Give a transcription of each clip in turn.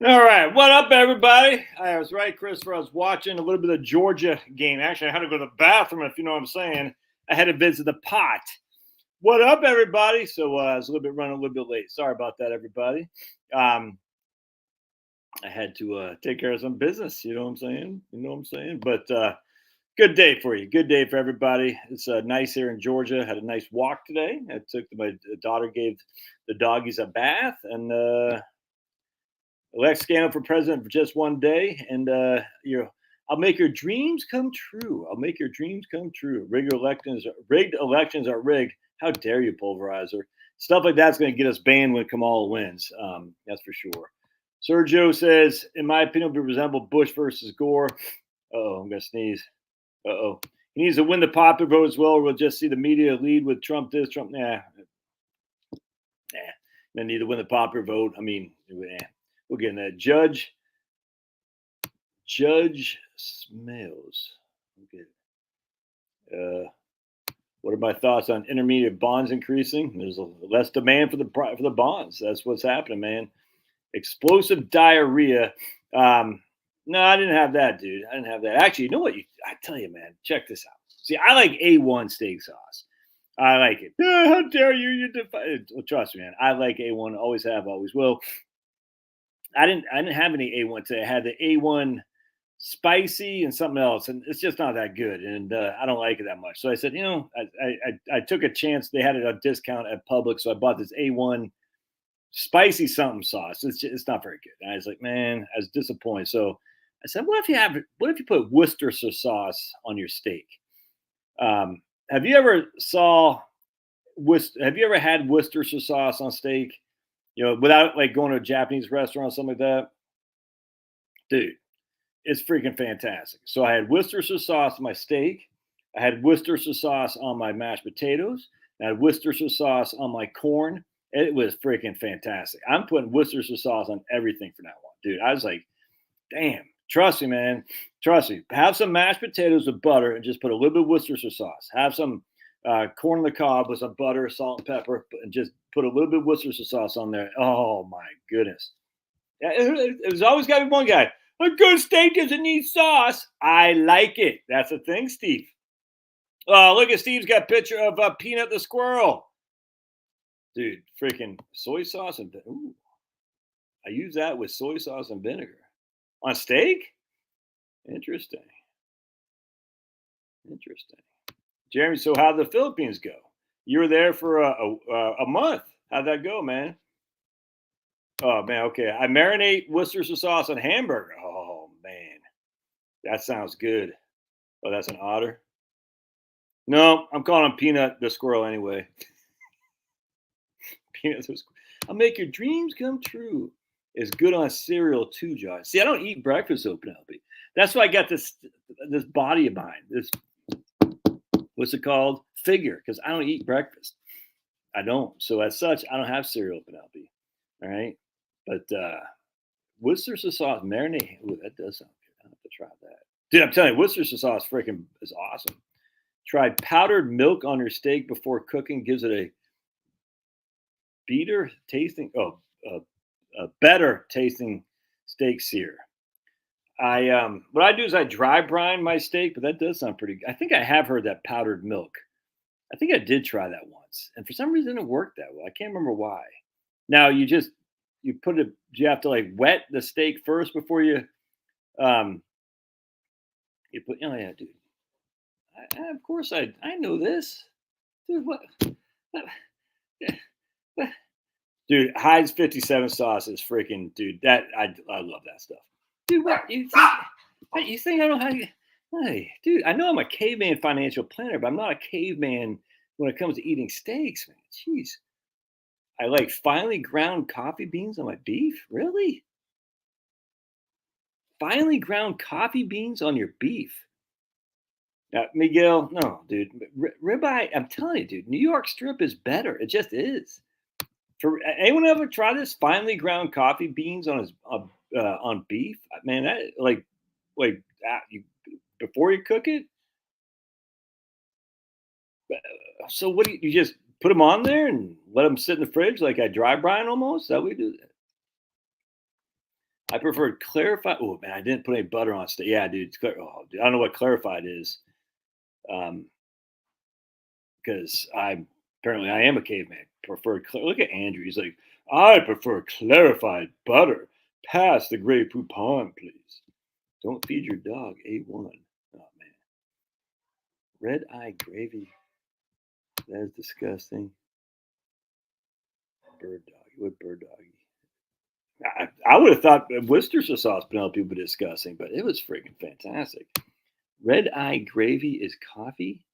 All right, what up, everybody? I was right, Christopher. I was watching a little bit of the Georgia game. Actually, I had to go to the bathroom, if you know what I'm saying. I had to visit the pot. What up, everybody? So I was running a little bit late. Sorry about that, everybody. I had to take care of some business. You know what I'm saying? You know what I'm saying? But good day for you. Good day for everybody. It's nice here in Georgia. Had a nice walk today. My daughter gave the doggies a bath, and elect Scannell for president for just one day, and I'll make your dreams come true. I'll make your dreams come true. Rigged elections are rigged. How dare you, pulverizer? Stuff like that's going to get us banned when Kamala wins. That's for sure. Sergio says, in my opinion, will resemble Bush versus Gore. Oh, I'm gonna sneeze. Oh, he needs to win the popular vote as well, or we'll just see the media lead with Trump this, Trump. They need to win the popular vote. I mean, we'll get in that. Judge Smales. Okay. What are my thoughts on intermediate bonds increasing? There's less demand for the bonds. That's what's happening, man. Explosive diarrhea. No, I didn't have that, dude. I didn't have that. Actually, you know what? I tell you, man. Check this out. See, I like A1 steak sauce. I like it. How dare you? Well, trust me, man. I like A1. Always have. Always will. I didn't have any A1 today. I had the A1 spicy and something else, and it's just not that good, and I don't like it that much. So I said, I took a chance. They had it on discount at Publix, so I bought this A1 spicy something sauce. It's not very good. And I was like, man, I was disappointed. So I said, what if you put Worcestershire sauce on your steak? Have you ever had Worcestershire sauce on steak? Without like going to a Japanese restaurant or something like that, dude. It's freaking fantastic. So I had Worcestershire sauce on my steak. I had Worcestershire sauce on my mashed potatoes. I had Worcestershire sauce on my corn. It was freaking fantastic. I'm putting Worcestershire sauce on everything from now on, dude. I was like, damn. Trust me, man. Trust me. Have some mashed potatoes with butter and just put a little bit of Worcestershire sauce. Have some corn on the cob with some butter, salt, and pepper, and just put a little bit of Worcestershire sauce on there. Oh my goodness. There's always got to be one guy. A good steak doesn't need sauce. I like it. That's the thing, Steve. Look at Steve's got a picture of Peanut the squirrel. Dude, freaking soy sauce and ooh, I use that with soy sauce and vinegar on steak. Interesting. Jeremy, so how'd the Philippines go? You were there for a month. How'd that go, man? Oh man, okay. I marinate Worcestershire sauce on hamburger. Oh man, that sounds good. Oh, that's an otter. No, I'm calling him Peanut the squirrel anyway. Peanut the squirrel. I'll make your dreams come true. It's good on cereal too, Josh. See, I don't eat breakfast so Penelope. That's why I got this body of mine. This what's it called? Figure, because I don't eat breakfast. I don't. So as such, I don't have cereal, Penelope. All right. But Worcestershire sauce marinade. Ooh, that does sound good. I have to try that. Dude, I'm telling you, Worcestershire sauce freaking is awesome. Tried powdered milk on your steak before cooking, gives it a better tasting steak sear. What I do is I dry brine my steak, but that does sound pretty good. I think I have heard that powdered milk. I think I did try that once, and for some reason it worked that well. I can't remember why. Now you put it. You have to like wet the steak first before you put. Oh yeah, dude. Of course I know this, dude. What? Dude, Hyde's 57 sauce is freaking, dude. That I love that stuff, dude. What you think? What you think I don't know how to? Hey, dude, I know I'm a caveman financial planner, but I'm not a caveman when it comes to eating steaks, man. Jeez. I like finely ground coffee beans on my beef. Really? Finely ground coffee beans on your beef? Miguel, no, dude. Ribeye, I'm telling you, dude. New York strip is better. It just is. For anyone ever try this finely ground coffee beans on beef? Man, that before you cook it. So what do you just put them on there and let them sit in the fridge like I dry brine almost? Is that what we do? I preferred clarified. Oh man, I didn't put any butter on steak. Yeah, dude. Dude, I don't know what clarified is. Um, because I am a caveman. Look at Andrew. He's like, I prefer clarified butter. Pass the Grey Poupon, please. Don't feed your dog A1. Oh man, red eye gravy. That is disgusting. Bird doggy. What bird doggy? I would have thought Worcestershire sauce Penelope would be disgusting, but it was freaking fantastic. Red eye gravy is coffee.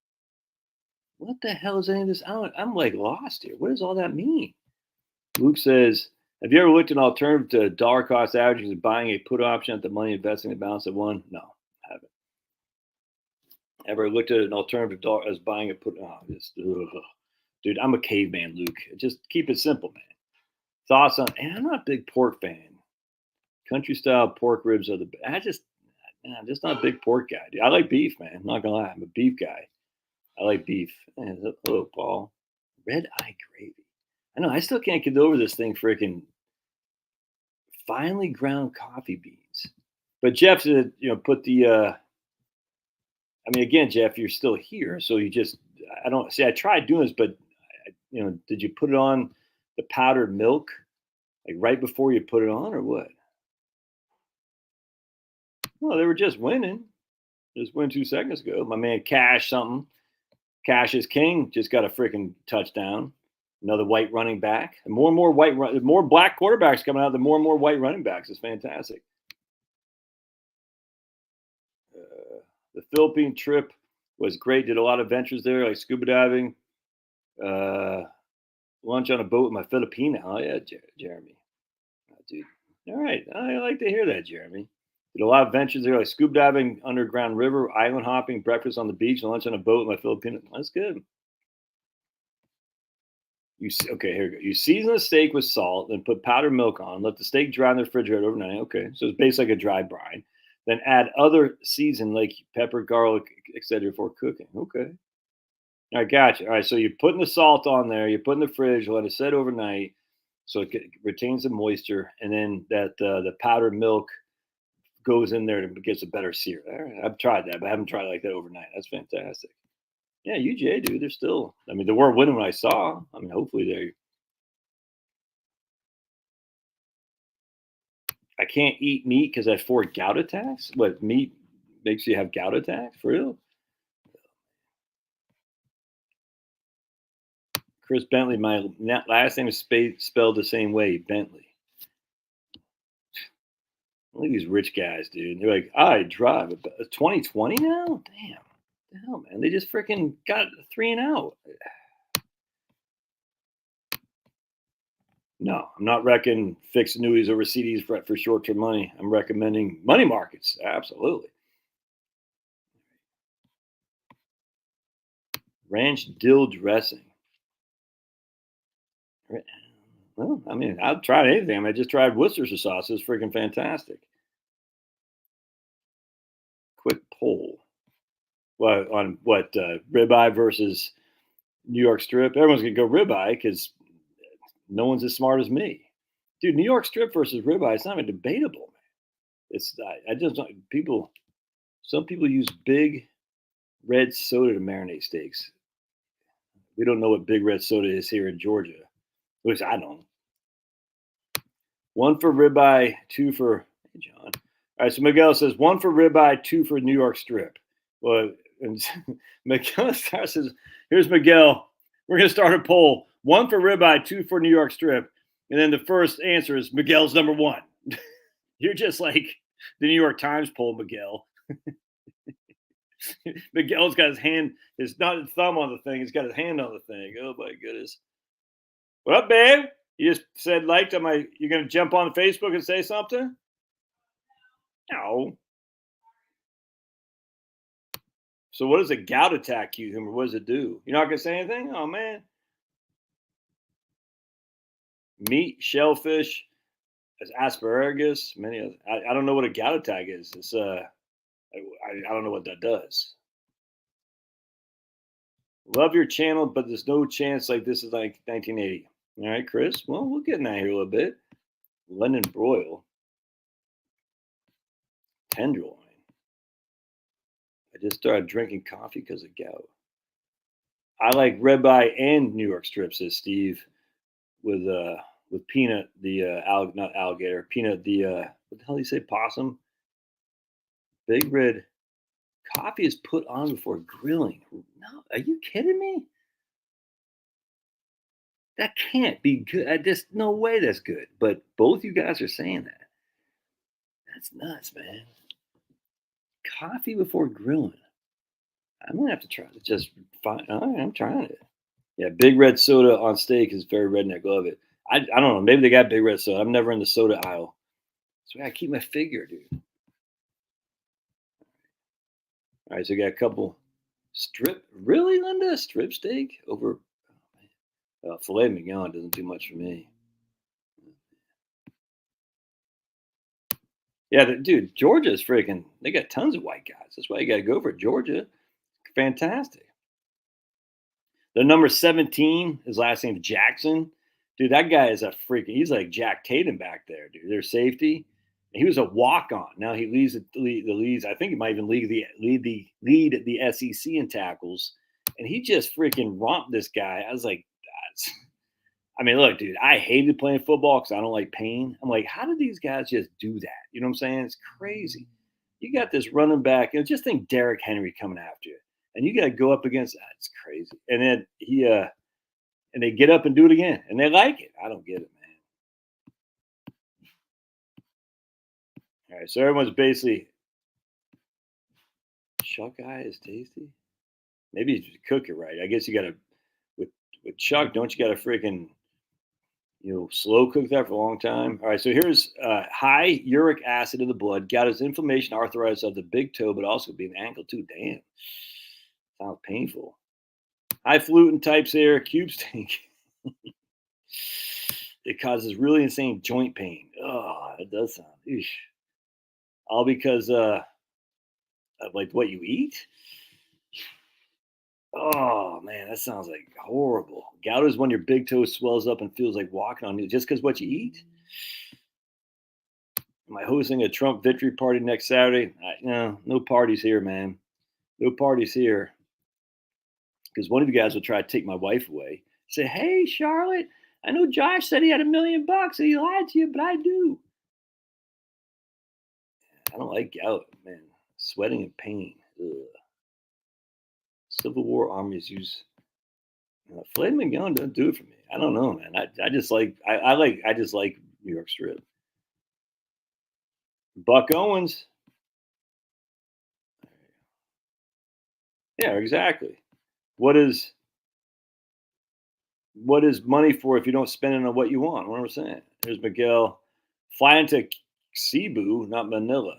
What the hell is any of this? I'm like lost here. What does all that mean? Luke says, have you ever looked at an alternative to dollar cost averaging and buying a put option at the money investing the balance of one? No, I haven't. Ever looked at an alternative to dollar as buying a put? Oh, dude, I'm a caveman, Luke. Just keep it simple, man. Thoughts on? And I'm not a big pork fan. Country style pork ribs are the best. I'm just not a big pork guy, dude. I like beef, man. I'm not gonna lie, I'm a beef guy. I like beef. Hello, Paul. Red eye gravy. I know. I still can't get over this thing. Freaking finely ground coffee beans. But Jeff said, put the. I mean, again, Jeff, you're still here, so you just. I don't see. I tried doing this, but did you put it on the powdered milk, like right before you put it on, or what? Well, they were just winning. Just win 2 seconds ago. My man Cash something. Cash is king. Just got a freaking touchdown. Another white running back. And more and more black quarterbacks coming out. The more and more white running backs. It's fantastic. The Philippine trip was great. Did a lot of ventures there, like scuba diving. Lunch on a boat with my Filipina. Oh yeah, Jeremy. Oh, dude. All right. I like to hear that, Jeremy. Did a lot of ventures there, like scuba diving, underground river, island hopping, breakfast on the beach, and lunch on a boat with my Filipino. That's good. Okay, here we go. You season the steak with salt, then put powdered milk on. Let the steak dry in the refrigerator overnight. Okay, so it's basically like a dry brine. Then add other season like pepper, garlic, etc. before cooking. Okay. All right, gotcha. All right, so you're putting the salt on there. You put in the fridge. Let it set overnight, so it retains the moisture, and then the powdered milk goes in there and gets a better sear. All right, I've tried that, but I haven't tried it like that overnight. That's fantastic. Yeah, UJ, dude, they're still. I mean, they weren't winning when I saw. I mean, hopefully they. I can't eat meat because I have 4 gout attacks. What, meat makes you have gout attacks? For real? Chris Bentley, my last name is spelled the same way, Bentley. Look at these rich guys, dude. They're like, I drive a 2020 now? Damn. The hell, man. They just freaking got 3 and out. No, I'm not recommending fixed annuities over CDs for short-term money. I'm recommending money markets. Absolutely. Ranch dill dressing. Well, I mean, I've tried anything. I just tried Worcestershire sauce. It's freaking fantastic. Quick poll. What on what ribeye versus New York strip? Everyone's gonna go ribeye because no one's as smart as me, dude. New York strip versus ribeye. It's not even debatable, man. It's I just don't people. Some people use big red soda to marinate steaks. We don't know what big red soda is here in Georgia. At least I don't. 1 for ribeye, 2 for hey John. All right, so Miguel says 1 for ribeye, 2 for New York strip. Well, and Miguel says, "Here's Miguel. We're gonna start a poll: 1 for ribeye, 2 for New York strip." And then the first answer is Miguel's number 1. You're just like the New York Times poll, Miguel. Miguel's got his hand, his not his thumb on the thing. He's got his hand on the thing. Oh my goodness. What up, babe? You just said liked on my. You're gonna jump on Facebook and say something? No. So what does a gout attack you, or what does it do? You're not gonna say anything? Oh man. Meat, shellfish, as asparagus, many of. I don't know what a gout attack is. It's I don't know what that does. Love your channel, but there's no chance like this is like 1980. All right, Chris. Well, we're getting out here a little bit. London broil. Tenderloin. I just started drinking coffee because of gout. I like ribeye and New York strip, says Steve, with peanut, the not alligator, peanut, the what the hell do you say, possum? Big red coffee is put on before grilling. No, are you kidding me? That can't be good. Just no way that's good. But both you guys are saying that. That's nuts, man. Coffee before grilling. I'm gonna have to try to just find. All right, I'm trying it. Yeah, big red soda on steak is very redneck. Love it. I don't know. Maybe they got big red soda. I'm never in the soda aisle. So I keep my figure, dude. All right, so we got a couple strip. Really, Linda? Strip steak over filet mignon doesn't do much for me. Yeah, dude, Georgia's freaking. They got tons of white guys. That's why you got to go for Georgia. Fantastic. The number 17, his last name Jackson. Dude, that guy is a freaking. He's like Jack Tatum back there, dude. Their safety. He was a walk on. Now he leads the leads. I think he might even lead the SEC in tackles. And he just freaking romped this guy. I was like, I mean, look, dude, I hated playing football because I don't like pain. I'm like, how did these guys just do that? You know what I'm saying? It's crazy. You got this running back. Just think Derrick Henry coming after you, and you got to go up against that. It's crazy. And then and they get up and do it again, and they like it. I don't get it, man. All right, so everyone's basically chuck eye is tasty. Maybe you cook it right. I guess you got to with chuck. Don't you got to freaking slow cook that for a long time. All right, so here's high uric acid in the blood. Gout is inflammation, arthritis of the big toe, but also be an ankle too. Damn, sounds painful. High falutin types here, cube stink. It causes really insane joint pain. Oh, it does sound. Eesh. All because of like what you eat. Oh man, that sounds like horrible. Gout is when your big toe swells up and feels like walking on you just because what you eat. Am I hosting a Trump victory party next Saturday? No parties here, man. No parties here. Because one of you guys will try to take my wife away. Say, hey, Charlotte, I know Josh said he had $1 million and he lied to you, but I do. I don't like gout, man. Sweating and pain. Ugh. Civil War armies use filet mignon. Don't do it for me. I don't know, man. I just like I just like New York strip. Buck Owens. Yeah, exactly. What is money for if you don't spend it on what you want? What am I saying? Here's Miguel. Fly into Cebu, not Manila.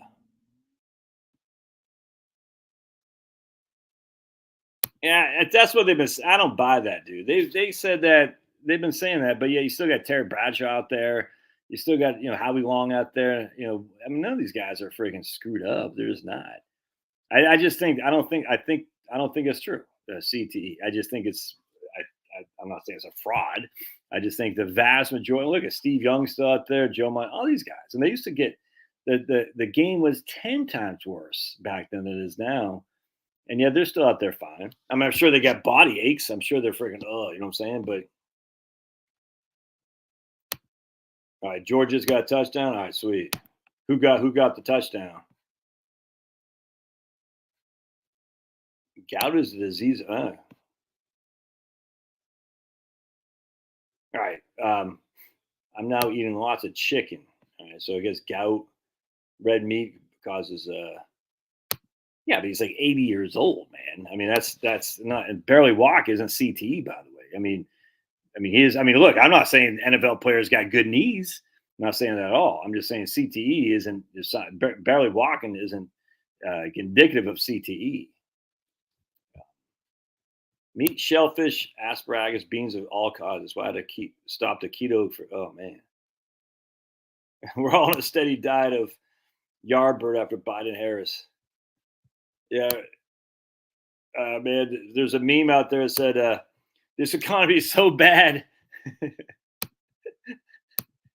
Yeah, that's what they've been. I don't buy that, dude. They said that they've been saying that, but yeah, you still got Terry Bradshaw out there. You still got Howie Long out there. I mean, none of these guys are freaking screwed up. They're just not. I just think I don't think it's true. CTE. I just think it's. I'm not saying it's a fraud. I just think the vast majority. Look at Steve Young still out there, Joe Mike, all these guys, and they used to get the game was 10 times worse back then than it is now. And yeah, they're still out there fine. I mean, I'm sure they got body aches. I'm sure they're freaking, you know what I'm saying? But all right, Georgia's got a touchdown. All right, sweet. Who got the touchdown? Gout is a disease. All right. I'm now eating lots of chicken. All right, so I guess gout, red meat causes yeah, but he's like 80 years old, man. I mean, that's not, and barely walk isn't CTE, by the way. I mean, he is. I mean, look, I'm not saying NFL players got good knees. I'm not saying that at all. I'm just saying CTE isn't barely walking isn't indicative of CTE. Meat, shellfish, asparagus, beans of all causes. Why to stop the keto for? Oh man, we're all on a steady diet of Yardbird after Biden Harris. Yeah, man. There's a meme out there that said, "This economy is so bad."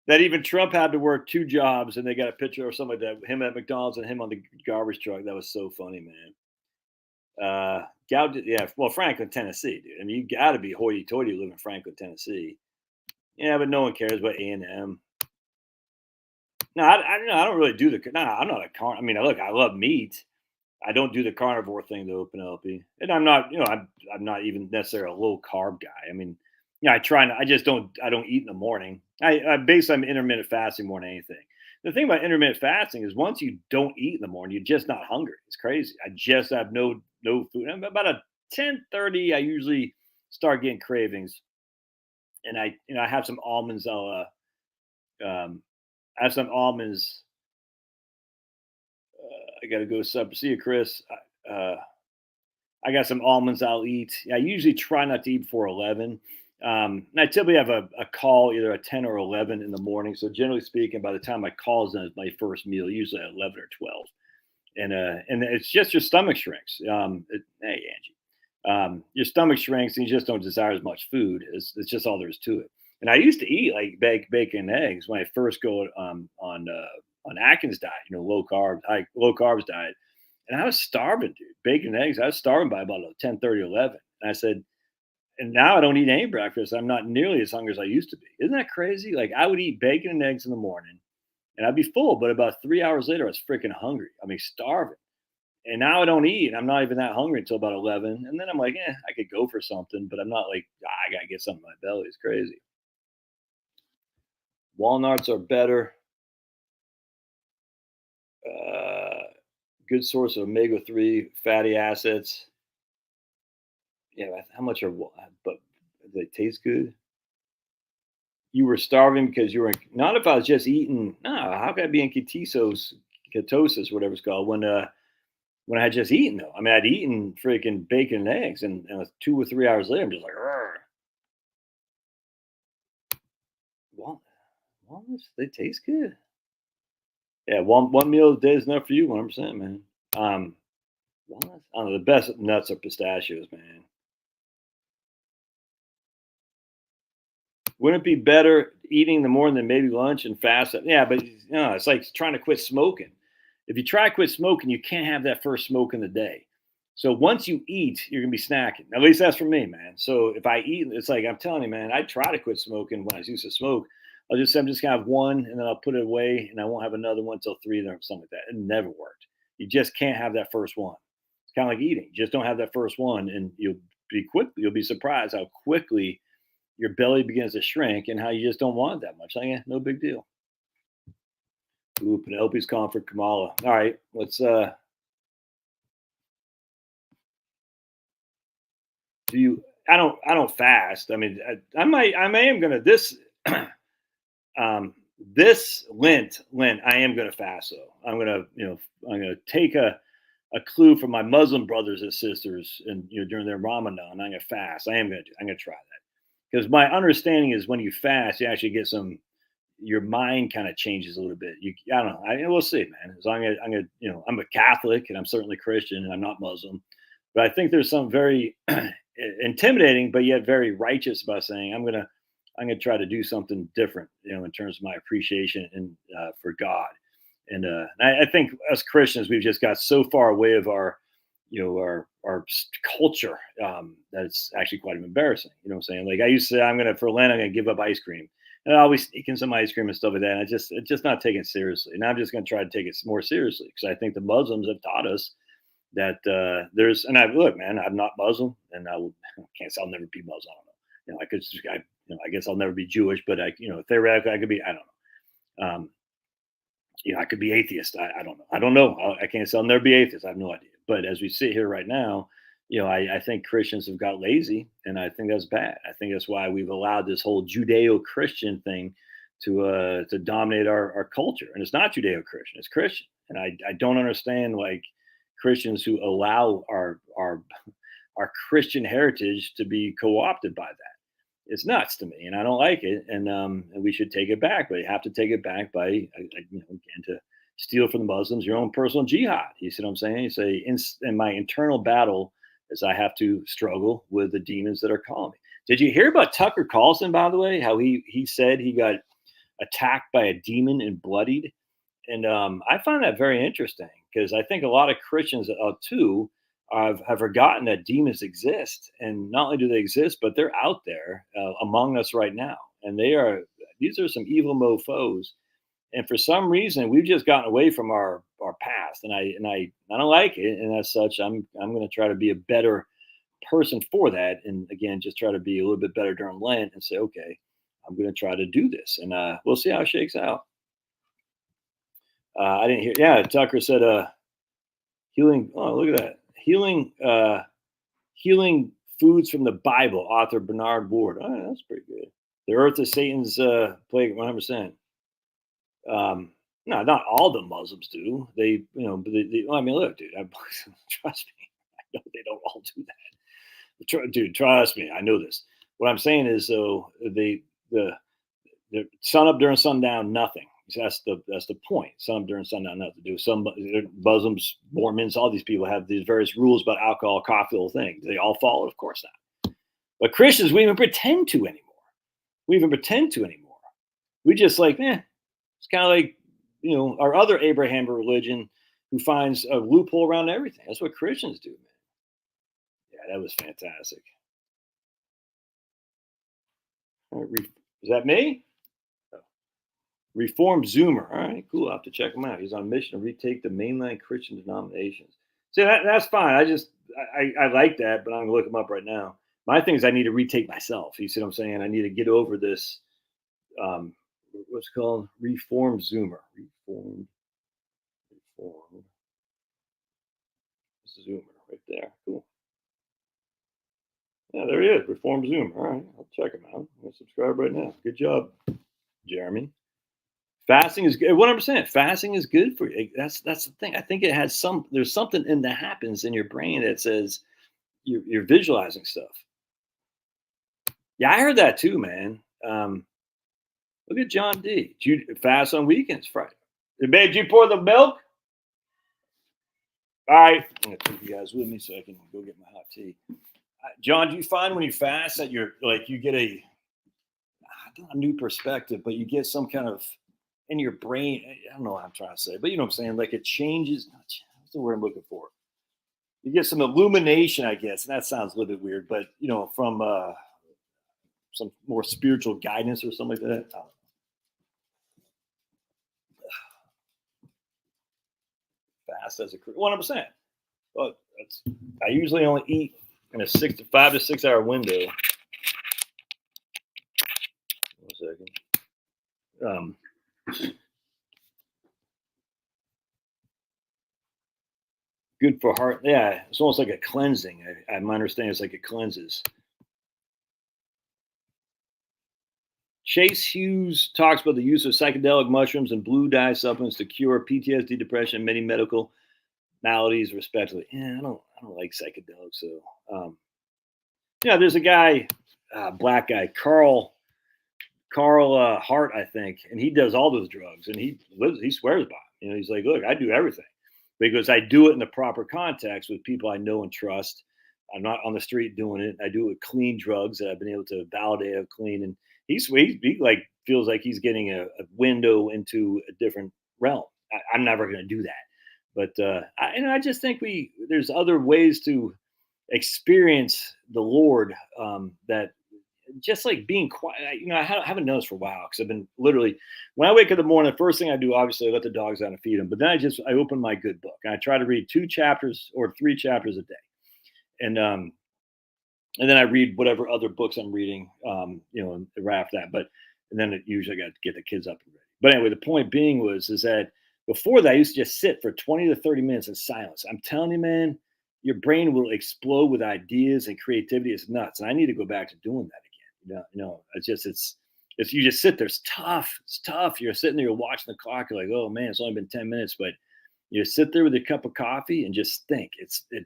that even Trump had to work 2 jobs, and they got a picture or something like that, him at McDonald's and him on the garbage truck. That was so funny, man. Gout, yeah, well, Franklin, Tennessee, dude. I mean, you got to be hoity-toity to live in Franklin, Tennessee. Yeah, but no one cares about A&M. No, I don't really do the. No, I'm not a I mean, look, I love meat. I don't do the carnivore thing though, Penelope, and I'm not. I'm not even necessarily a low carb guy. I mean, I try. I just don't. I don't eat in the morning. I basically I'm intermittent fasting more than anything. The thing about intermittent fasting is once you don't eat in the morning, you're just not hungry. It's crazy. I just have no food. And about a 10:30, I usually start getting cravings, and I have some almonds. I have some almonds. I got to go sub. See you, Chris. Uh, I got some almonds I'll eat. I usually try not to eat before 11. And I typically have a call either at 10 or 11 in the morning. So generally speaking, by the time my call is done, it's my first meal, usually at 11 or 12. And it's just your stomach shrinks. Hey, Angie. Your stomach shrinks and you just don't desire as much food. It's just all there is to it. And I used to eat like bacon and eggs when I first go on Atkins diet, low carbs diet. And I was starving, dude. Bacon and eggs, I was starving by about 10:30, 11. And I said, and now I don't eat any breakfast. I'm not nearly as hungry as I used to be. Isn't that crazy? Like I would eat bacon and eggs in the morning and I'd be full, but about 3 hours later, I was freaking hungry. I mean, starving. And now I don't eat. I'm not even that hungry until about 11. And then I'm like, I could go for something, but I'm not like, I got to get something in my belly. It's crazy. Walnuts are better. Uh, Good source of omega-3 fatty acids. Yeah, how much are, but they taste good? You were starving because you were not if I was just eating. No, how could I be in ketosis, whatever it's called, when I had just eaten though? I mean, I'd eaten freaking bacon and eggs, and 2 or 3 hours later, I'm just like, walnuts, they taste good. Yeah, one meal a day is enough for you, 100%, man. Walnuts, I don't know. The best nuts are pistachios, man. Wouldn't it be better eating in the morning than maybe lunch and fast? Yeah, but it's like trying to quit smoking. If you try to quit smoking, you can't have that first smoke in the day. So once you eat, you're gonna be snacking. At least that's for me, man. So if I eat, it's like I'm telling you, man. I try to quit smoking when I used to smoke. I'm just gonna have one, and then I'll put it away, and I won't have another one till 3 or something like that. It never worked. You just can't have that first one. It's kind of like eating. You just don't have that first one, and you'll be surprised how quickly your belly begins to shrink and how you just don't want it that much. Like, no big deal. Ooh, Penelope's calling for Kamala. All right, let's do you I don't fast. I mean, I am gonna this this Lent, I am gonna fast though. I'm gonna take a clue from my Muslim brothers and sisters and during their Ramadan. I'm gonna fast. I'm gonna try that. Because my understanding is when you fast, you actually get your mind kind of changes a little bit. I don't know. We'll see, man. As long as I'm a Catholic and I'm certainly Christian and I'm not Muslim, but I think there's some very intimidating, but yet very righteous about saying I'm gonna try to do something different, in terms of my appreciation and for God. And I think as Christians, we've just got so far away of our culture that it's actually quite embarrassing. You know what I'm saying? Like I used to say, for Lent, I'm gonna give up ice cream, and I always sneak in some ice cream and stuff like that. And it's just not taken seriously. And I'm just gonna try to take it more seriously because I think the Muslims have taught us that there's. And look, man, I'm not Muslim, and can't say I'll never be Muslim. I don't know. I guess I'll never be Jewish, but theoretically, I could be. I don't know. I could be atheist. I don't know. I don't know. I can't say I'll never be atheist. I have no idea. But as we sit here right now, I think Christians have got lazy, and I think that's bad. I think that's why we've allowed this whole Judeo-Christian thing to dominate our culture. And it's not Judeo-Christian; it's Christian. And I don't understand like Christians who allow our Christian heritage to be co-opted by that. It's nuts to me, and I don't like it. And we should take it back, but you have to take it back by again to steal from the Muslims your own personal jihad. You see what I'm saying? You say in my internal battle is I have to struggle with the demons that are calling me. Did you hear about Tucker Carlson, by the way? How he said he got attacked by a demon and bloodied. And I find that very interesting because I think a lot of Christians too have forgotten that demons exist, and not only do they exist, but they're out there among us right now, and these are some evil mofo's. And for some reason, we've just gotten away from our past, and I don't like it. And as such, I'm going to try to be a better person for that, and again, just try to be a little bit better during Lent, and say, okay, I'm going to try to do this, and we'll see how it shakes out. I didn't hear. Yeah, Tucker said, healing. Oh, look at that. Healing foods from the Bible. Author Bernard Ward. Oh, that's pretty good. The earth is Satan's plague. 100%. No, not all the Muslims do. They, but I mean, look, dude. Trust me. I know they don't all do that. Dude, trust me. I know this. What I'm saying is, though, the sun up during sundown, nothing. That's the point. Sun up during sundown, nothing to do. Some Muslims, Mormons, all these people have these various rules about alcohol, coffee, little things. They all follow it? Of course not. But Christians, we even pretend to anymore. We just like, it's kind of like, our other Abraham religion who finds a loophole around everything. That's what Christians do, man. Yeah, that was fantastic. Is that me? Reformed Zoomer. All right, cool. I'll have to check him out. He's on a mission to retake the mainline Christian denominations. See, that's fine. I like that, but I'm gonna look him up right now. My thing is I need to retake myself. You see what I'm saying? I need to get over this. What's it called? Reformed Zoomer. Reformed Zoomer right there. Cool. Yeah, there he is. Reformed Zoomer. All right, I'll check him out. I'm gonna subscribe right now. Good job, Jeremy. Fasting is good. 100%. Fasting is good for you. That's the thing. I think it has there's something that happens in your brain that says you're visualizing stuff. Yeah, I heard that too, man. Look at John D. Do you fast on weekends, Friday? Babe, did you pour the milk? All right. I'm going to take you guys with me so I can go get my hot tea. John, do you find when you fast that you get a new perspective, but you get some kind of in your brain, I don't know what I'm trying to say, but you know what I'm saying? Like it changes. What's the word I'm looking for? You get some illumination, I guess. And that sounds a little bit weird, but from some more spiritual guidance or something like that. Fast as a 100%. But I usually only eat in a 5 to 6 hour window. 1 second. Good for heart. Yeah, it's almost like a cleansing. My understanding is like it cleanses. Chase Hughes talks about the use of psychedelic mushrooms and blue dye supplements to cure PTSD, depression, and many medical maladies, respectively. Yeah, I don't like psychedelics. So, there's a guy, black guy, Carl Hart, I think, and he does all those drugs, and he swears by it. He's like, look, I do everything because I do it in the proper context with people I know and trust. I'm not on the street doing it. I do it with clean drugs that I've been able to validate of clean. And he like feels like he's getting a window into a different realm. I'm never going to do that. But I just think there's other ways to experience the Lord that just like being quiet. I haven't done this for a while because I've been literally, when I wake up in the morning, the first thing I do, obviously, I let the dogs out and feed them. But then I open my good book and I try to read 2 chapters or 3 chapters a day. And then I read whatever other books I'm reading, and right after that. And then usually I got to get the kids up and ready. But anyway, the point being is that before that, I used to just sit for 20 to 30 minutes in silence. I'm telling you, man, your brain will explode with ideas and creativity. It's nuts. And I need to go back to doing that again. It's you just sit there. It's tough. It's tough. You're sitting there, you're watching the clock. You're like, oh man, it's only been 10 minutes, but you sit there with a cup of coffee and just think.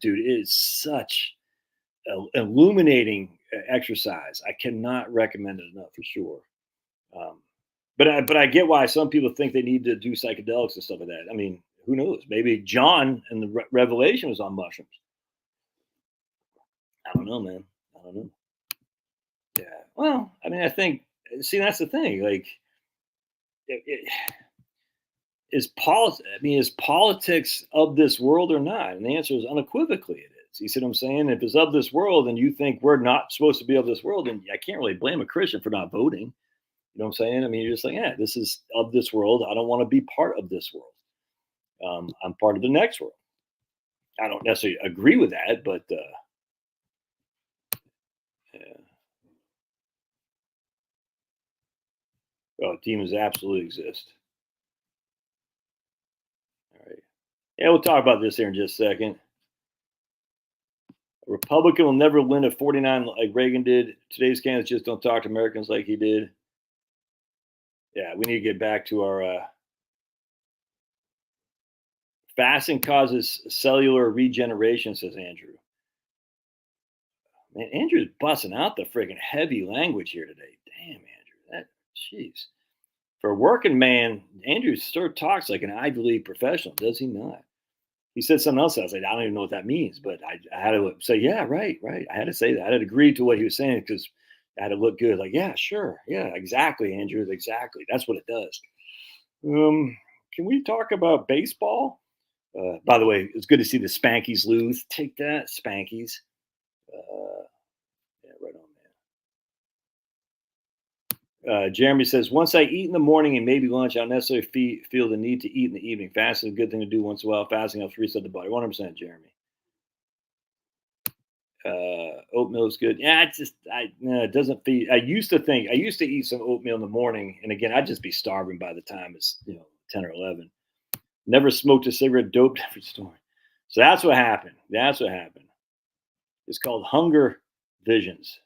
Dude, it is such an illuminating exercise. I cannot recommend it enough for sure. But I get why some people think they need to do psychedelics and stuff like that. I mean, who knows? Maybe John in the Revelation was on mushrooms. I don't know, man. I don't know. Yeah. Well, I mean, I think, see, that's the thing. Like, is politics of this world or not? And the answer is unequivocally it is. You see what I'm saying? If it's of this world and you think we're not supposed to be of this world, then I can't really blame a Christian for not voting. You know what I'm saying? I mean, you're just like, yeah, this is of this world. I don't want to be part of this world. I'm part of the next world. I don't necessarily agree with that, but yeah. Oh, demons absolutely exist. All right. Yeah, we'll talk about this here in just a second. A Republican will never win at 49 like Reagan did. Today's candidates just don't talk to Americans like he did. Yeah, we need to get back to our fasting causes cellular regeneration, says Andrew. Man, Andrew's busting out the friggin' heavy language here today. Damn, Andrew. That, jeez. For a working man, Andrew sort of talks like an Ivy League professional, does he not? He said something else. I was like, I don't even know what that means, but I had to say, yeah, right. I had to say that. I had to agree to what he was saying because I had to look good. Like, yeah, sure. Yeah, exactly, Andrew. Exactly. That's what it does. Can we talk about baseball? By the way, it's good to see the Spankies lose. Take that, Spankies. Yeah, right on, man. Jeremy says, once I eat in the morning and maybe lunch, I don't necessarily feel the need to eat in the evening. Fasting is a good thing to do once in a while. Fasting helps reset the body. 100%, Jeremy. Oatmeal is good. Yeah, it doesn't feed. I used to eat some oatmeal in the morning, and again, I'd just be starving by the time it's 10 or 11. Never smoked a cigarette, doped every story. So that's what happened. It's called hunger visions.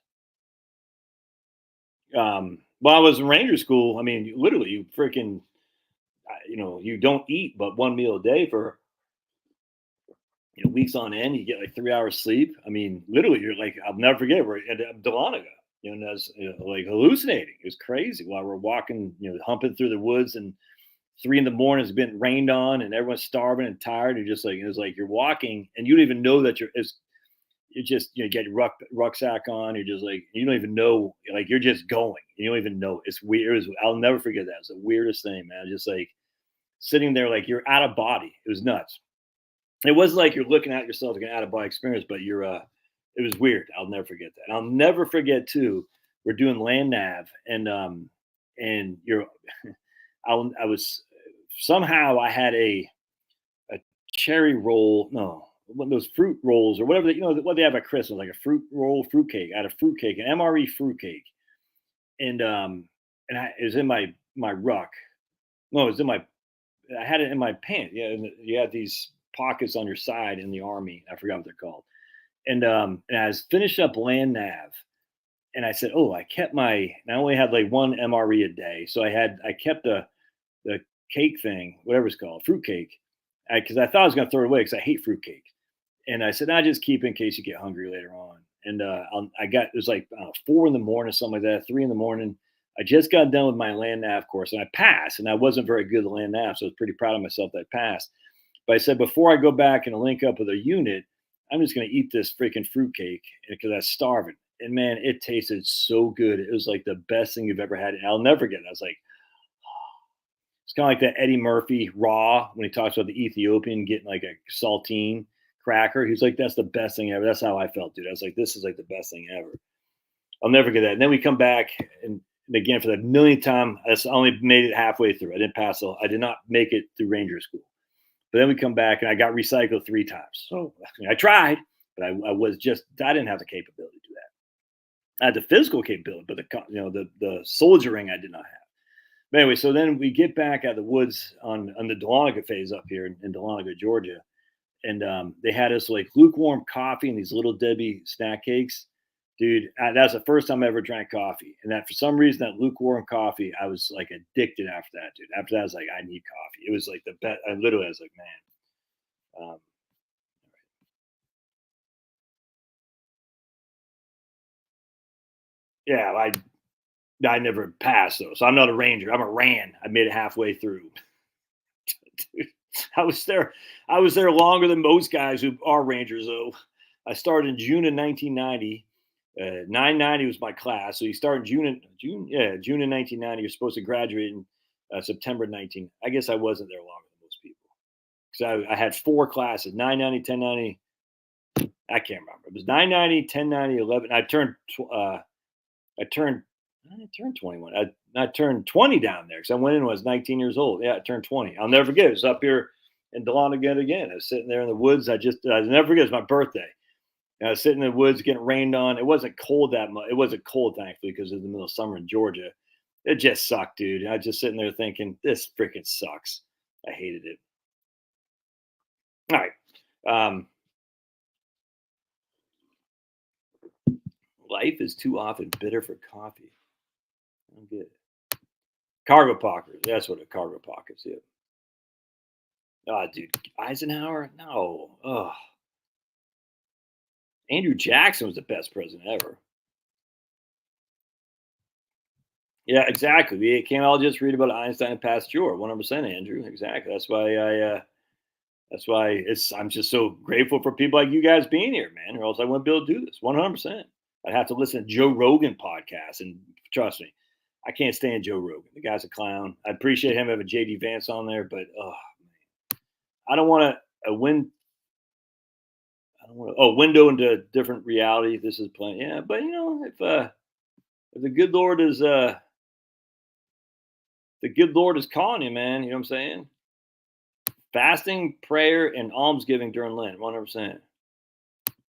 While I was in Ranger school, I mean, literally, you freaking, you don't eat but one meal a day for weeks on end. You get like 3 hours sleep. I mean, literally, you're like, I'll never forget. We're at Dahlonega, and as like hallucinating. It was crazy while we're walking, humping through the woods, and 3 a.m. It's been rained on, and everyone's starving and tired. You're just like, it's like you're walking, and you don't even know that you just get your rucksack on. You're just like, you don't even know, like you're just going. You don't even know. It's weird. I'll never forget that. It's the weirdest thing, man. Just like sitting there, like you're out of body. It was nuts. It wasn't like you're looking at yourself like an out of body experience, but it was weird. I'll never forget that. And I'll never forget too. We're doing land nav, and you're, I was somehow I had a cherry roll. No, one of those fruit rolls or whatever, what they have at Christmas, like a fruit roll, fruitcake. I had a fruitcake, an MRE fruitcake. And it was in my ruck. No, it was I had it in my pants. Yeah. And you had these pockets on your side in the Army. I forgot what they're called. And I was finished up land nav. And I said, oh, I only had like one MRE a day. So I kept the cake thing, whatever it's called, fruitcake. Because I thought I was going to throw it away because I hate fruitcake. And I said, I just keep it in case you get hungry later on. And it was like 4 a.m, something like that, 3 a.m. I just got done with my land nav course and I passed. And I wasn't very good at land nav, so I was pretty proud of myself that I passed. But I said, before I go back and link up with a unit, I'm just going to eat this freaking fruitcake because I was starving. And man, it tasted so good. It was like the best thing you've ever had. And I'll never forget it. I was like, it's kind of like that Eddie Murphy Raw when he talks about the Ethiopian getting like a saltine cracker. He was like, that's the best thing ever. That's how I felt, dude. I was like, this is like the best thing ever. I'll never forget that. And then we come back and again for the millionth time, I only made it halfway through. I didn't pass. I did not make it through Ranger School. But then we come back and I got recycled 3 times. So I tried, but I didn't have the capability to do that. I had the physical capability, but the soldiering I did not have. But anyway, so then we get back out of the woods on the Dahlonega phase up here in Dahlonega, Georgia. And they had us like lukewarm coffee and these little Debbie snack cakes. Dude, that's the first time I ever drank coffee. And that for some reason, that lukewarm coffee, I was like addicted after that, dude. After that, I was like, I need coffee. It was like the best. I literally was like, man. Yeah, I never passed though. So I'm not a Ranger. I'm a Ran. I made it halfway through. Dude, I was there longer than most guys who are Rangers though. I started in June of 1990. 990 was my class. So you start in June in 1990. You're supposed to graduate in September 19. I guess I wasn't there longer than most people because I had 4 classes: 990, 1090. I can't remember. It was 990, 1090, 11. I turned 21. I turned 20 down there because I went in when I was 19 years old. Yeah, I turned 20. I'll never forget it. It was up here in Dahlonega again. I was sitting there in the woods. I never forget. It was my birthday. And I was sitting in the woods getting rained on. It wasn't cold that much. It wasn't cold, thankfully, because it was the middle of summer in Georgia. It just sucked, dude. I was just sitting there thinking, this freaking sucks. I hated it. All right. Life is too often bitter for coffee. I'm good. Cargo pockets. That's what a cargo pockets is. Oh, dude. Eisenhower? No. Oh. Andrew Jackson was the best president ever. Yeah, exactly. We can't all just read about Einstein and Pasteur. 100%, Andrew. Exactly. That's why I'm just so grateful for people like you guys being here, man. Or else I wouldn't be able to do this. 100%. I'd have to listen to Joe Rogan podcast, and trust me, I can't stand Joe Rogan. The guy's a clown. I appreciate him having JD Vance on there, but man, I don't want to window into different reality. This is playing, yeah. But if the good Lord is calling you, man, you know what I'm saying? Fasting, prayer, and almsgiving during Lent, 100%.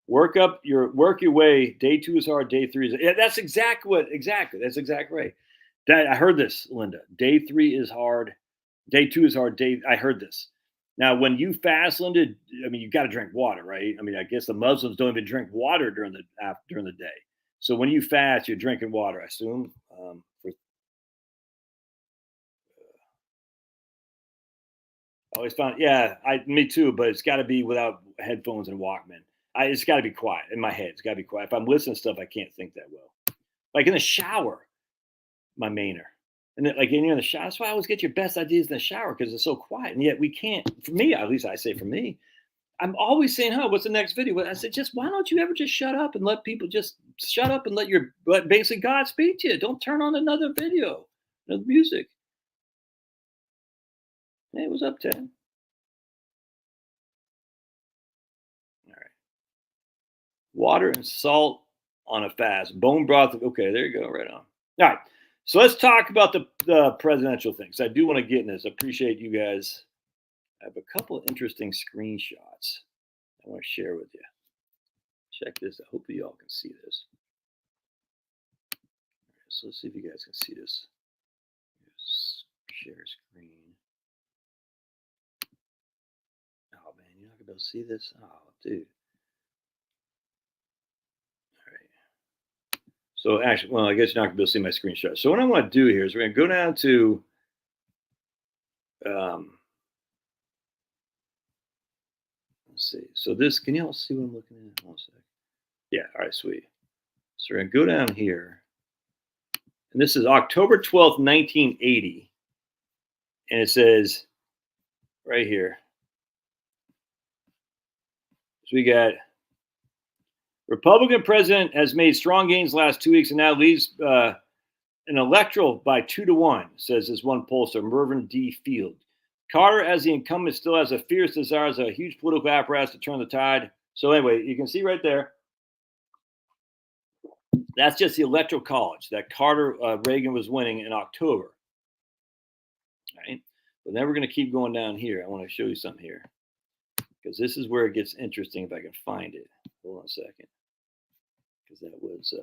Work your way. Day 2 is hard. Day 3 is. Yeah, that's exactly. That's exactly right. I heard this, Linda. Day 3 is hard. Day 2 is hard. I heard this. Now, when you fast, Linda, I mean, you got to drink water, right? I mean, I guess the Muslims don't even drink water during the day. So when you fast, you're drinking water, I assume. I always found, yeah, me too, but it's got to be without headphones and Walkman. It's got to be quiet in my head. It's got to be quiet. If I'm listening to stuff, I can't think that well. Like in the shower, my mainer. And then, like, you're in the shower. That's why I always get your best ideas in the shower because it's so quiet. And yet we can't, for me, at least I say for me, I'm always saying, what's the next video? I said, why don't you ever just shut up and let people just shut up and let basically God speak to you? Don't turn on another video, another music. Hey, what's up, Ted? Water and salt on a fast. Bone broth. Okay, there you go. Right on. All right. So let's talk about the presidential things. I do want to get in this. I appreciate you guys. I have a couple of interesting screenshots I want to share with you. Check this out. Hopefully y'all can see this. All right, so let's see if you guys can see this. Share screen. Oh, man. You're not going to be able to see this? Oh, dude. So actually, well, I guess you're not going to be able to see my screenshot. So what I want to do here is we're going to go down to let's see. So this, can you all see what I'm looking at? One sec. Yeah, all right, sweet. So we're going to go down here. And this is October 12th, 1980. And it says right here. So we got Republican president has made strong gains the last 2 weeks and now leads an electoral by 2-1, says this one pollster, Mervyn D. Field. Carter, as the incumbent, still has a fierce desire as a huge political apparatus to turn the tide. So anyway, you can see right there. That's just the electoral college that Reagan was winning in October. All right. But then we're going to keep going down here. I want to show you something here because this is where it gets interesting if I can find it. Hold on a second. Because that was,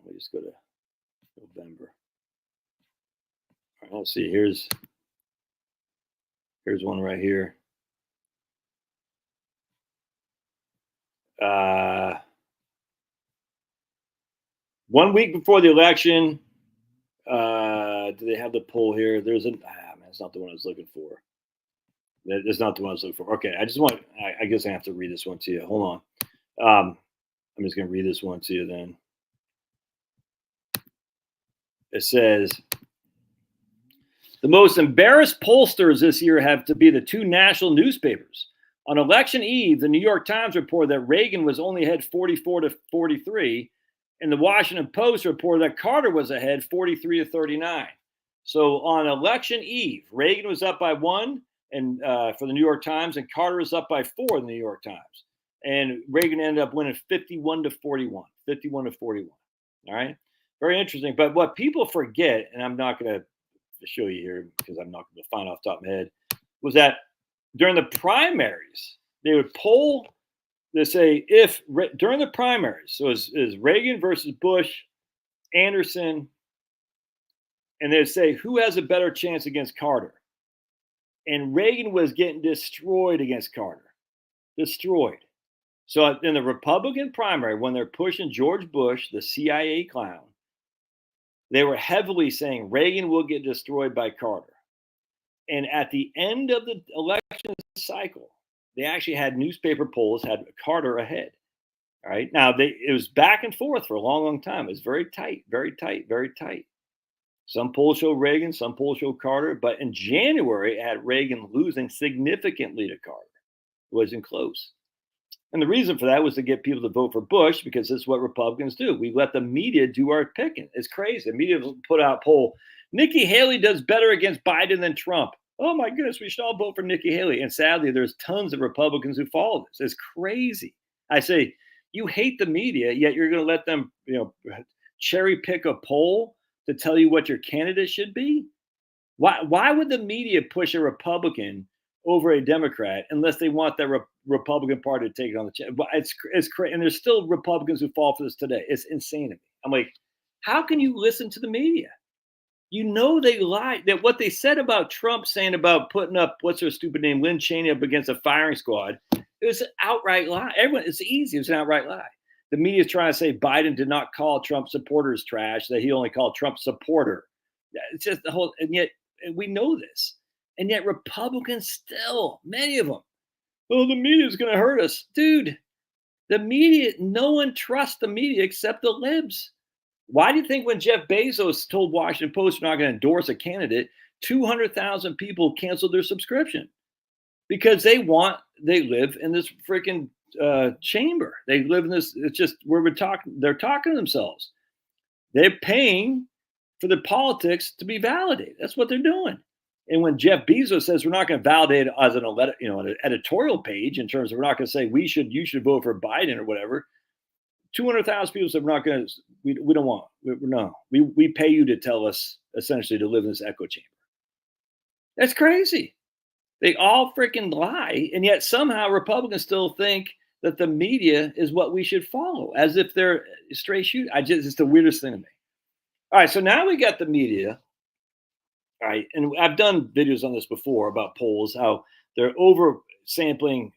we'll just go to November. All right, let's see. Here's one right here. 1 week before the election, do they have the poll here? There's man, it's not the one I was looking for. That's not the one I was looking for. Okay, I guess I have to read this one to you. Hold on. I'm just going to read this one to you then. It says, the most embarrassed pollsters this year have to be the 2 national newspapers. On election eve, the New York Times reported that Reagan was only ahead 44-43, And the Washington Post reported that Carter was ahead 43-39. So on election eve, Reagan was up by 1 and for the New York Times, and Carter was up by 4 in the New York Times. And Reagan ended up winning 51-41, 51-41. All right. Very interesting. But what people forget, and I'm not going to show you here because I'm not going to find off the top of my head, was that during the primaries, they would poll, they say, if during the primaries, so is Reagan versus Bush, Anderson, and they'd say, who has a better chance against Carter? And Reagan was getting destroyed against Carter. Destroyed. So in the Republican primary, when they're pushing George Bush, the CIA clown, they were heavily saying Reagan will get destroyed by Carter. And at the end of the election cycle, they actually had newspaper polls had Carter ahead. All right. Now, it was back and forth for a long, long time. It was very tight, very tight, very tight. Some polls show Reagan, some polls show Carter. But in January, it had Reagan losing significantly to Carter. It wasn't close. And the reason for that was to get people to vote for Bush, because this is what Republicans do. We let the media do our picking. It's crazy. The media put out a poll. Nikki Haley does better against Biden than Trump. Oh my goodness, we should all vote for Nikki Haley. And sadly, there's tons of Republicans who follow this. It's crazy. I say, you hate the media, yet you're going to let them, cherry pick a poll to tell you what your candidate should be? Why would the media push a Republican over a Democrat unless they want the Republican Party to take it on the chin? It's crazy, and there's still Republicans who fall for this today. It's insane to me. I'm like, how can you listen to the media? You know they lied. That what they said about Trump saying about putting up, what's her stupid name, Lynn Cheney up against a firing squad, it was an outright lie. Everyone, it's easy. It was an outright lie. The media is trying to say Biden did not call Trump supporters trash, that he only called Trump supporter. It's just the whole, and yet we know this. And yet Republicans still, many of them, oh, the media is going to hurt us. Dude, the media, no one trusts the media except the libs. Why do you think when Jeff Bezos told Washington Post we're not going to endorse a candidate, 200,000 people canceled their subscription? Because they live in this freaking chamber. They live in this, it's just where they're talking to themselves. They're paying for the politics to be validated. That's what they're doing. And when Jeff Bezos says we're not going to validate it as an editorial page in terms of we're not going to say you should vote for Biden or whatever, 200,000 people said we're not going to. We don't want. We pay you to tell us essentially to live in this echo chamber. That's crazy. They all freaking lie, and yet somehow Republicans still think that the media is what we should follow, as if they're straight shoot. It's the weirdest thing to me. All right, so now we got the media. All right, and I've done videos on this before about polls, how they're oversampling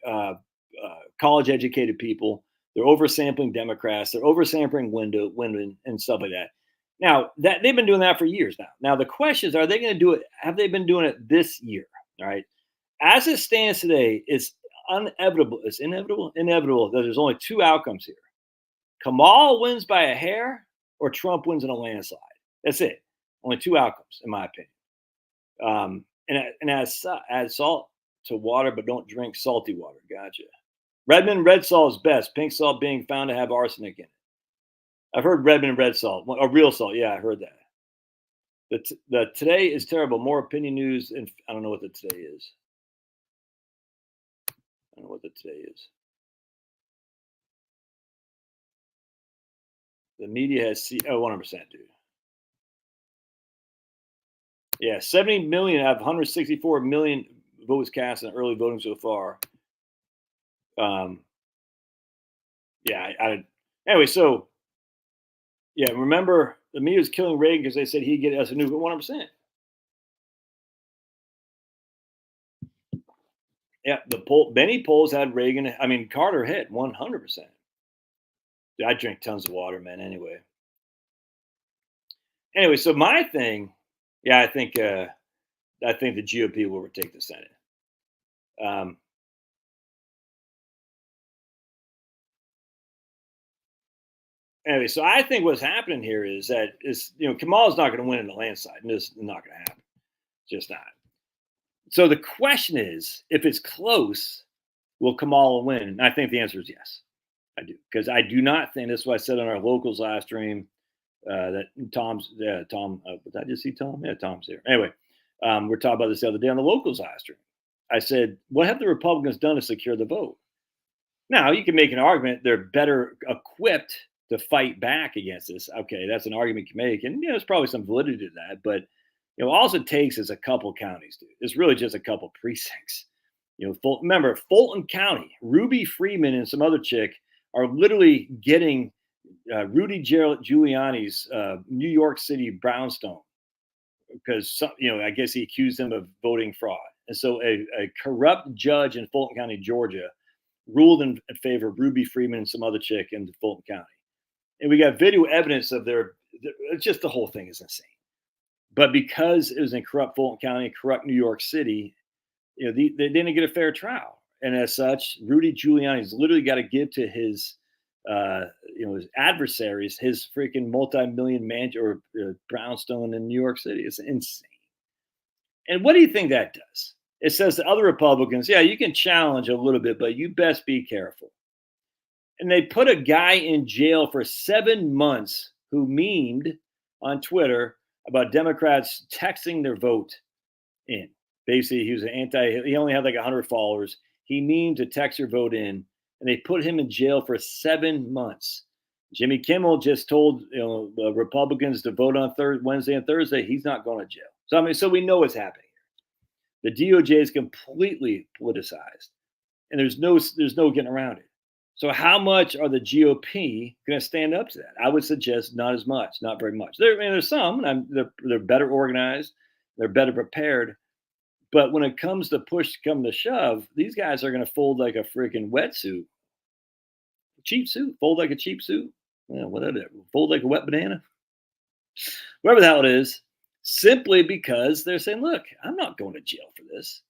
college-educated people, they're oversampling Democrats, they're oversampling women, and stuff like that. Now that they've been doing that for years now. Now the question is, are they going to do it? Have they been doing it this year? All right, as it stands today, it's inevitable. It's inevitable that there's only two outcomes here: Kamala wins by a hair, or Trump wins in a landslide. That's it. Only two outcomes, in my opinion. And add salt to water, but don't drink salty water. Gotcha. Redmond red salt is best. Pink salt being found to have arsenic in it. I've heard Redmond red salt, or real salt. Yeah, I heard that. The today is terrible. More opinion news, and I don't know what the today is. I don't know what the today is. The media has 100%, dude. Yeah, 70 million out of 164 million votes cast in early voting so far. Anyway, so yeah, remember the media was killing Reagan because they said he'd get us a new 100%. Yeah, many polls had Reagan. I mean, Carter hit 100%. I drink tons of water, man. Anyway, so my thing, yeah, I think the GOP will retake the Senate. Anyway, so I think what's happening here is that Kamala's not going to win in a landslide, and this is not going to happen. Just not. So the question is, if it's close, will Kamala win? And I think the answer is yes. I do, because I do not think, that's what I said on our locals live stream, that Tom, did I just see Tom? Yeah, Tom's here. Anyway, we're talking about this the other day on the locals live stream. I said, what have the Republicans done to secure the vote? Now, you can make an argument they're better equipped to fight back against this. Okay, that's an argument you can make. And, there's probably some validity to that. But, all it takes is a couple counties, dude. It's really just a couple precincts. Remember, Fulton County, Ruby Freeman and some other chick are literally getting Rudy Giuliani's New York City brownstone because, I guess he accused them of voting fraud. And so a corrupt judge in Fulton County, Georgia, ruled in favor of Ruby Freeman and some other chick in Fulton County. And we got video evidence of just the whole thing is insane. But because it was in corrupt Fulton County, corrupt New York City, they didn't get a fair trial. And as such, Rudy Giuliani's literally got to give to his, his adversaries, his freaking multi-million brownstone in New York City. It's insane. And what do you think that does? It says to other Republicans, yeah, you can challenge a little bit, but you best be careful. And they put a guy in jail for 7 months who memed on Twitter about Democrats texting their vote in. Basically, he was he only had like 100 followers. He memed to text your vote in, and they put him in jail for 7 months. Jimmy Kimmel just told Republicans to vote on Wednesday and Thursday. He's not going to jail. So we know what's happening here. The DOJ is completely politicized, and there's no getting around it. So how much are the GOP going to stand up to that? I would suggest not as much, not very much. There's some, and they're better organized, they're better prepared. But when it comes to push come to shove, these guys are going to fold like a freaking wetsuit. Cheap suit. Fold like a cheap suit. Yeah, whatever. Fold like a wet banana. Whatever the hell it is. Simply because they're saying, look, I'm not going to jail for this.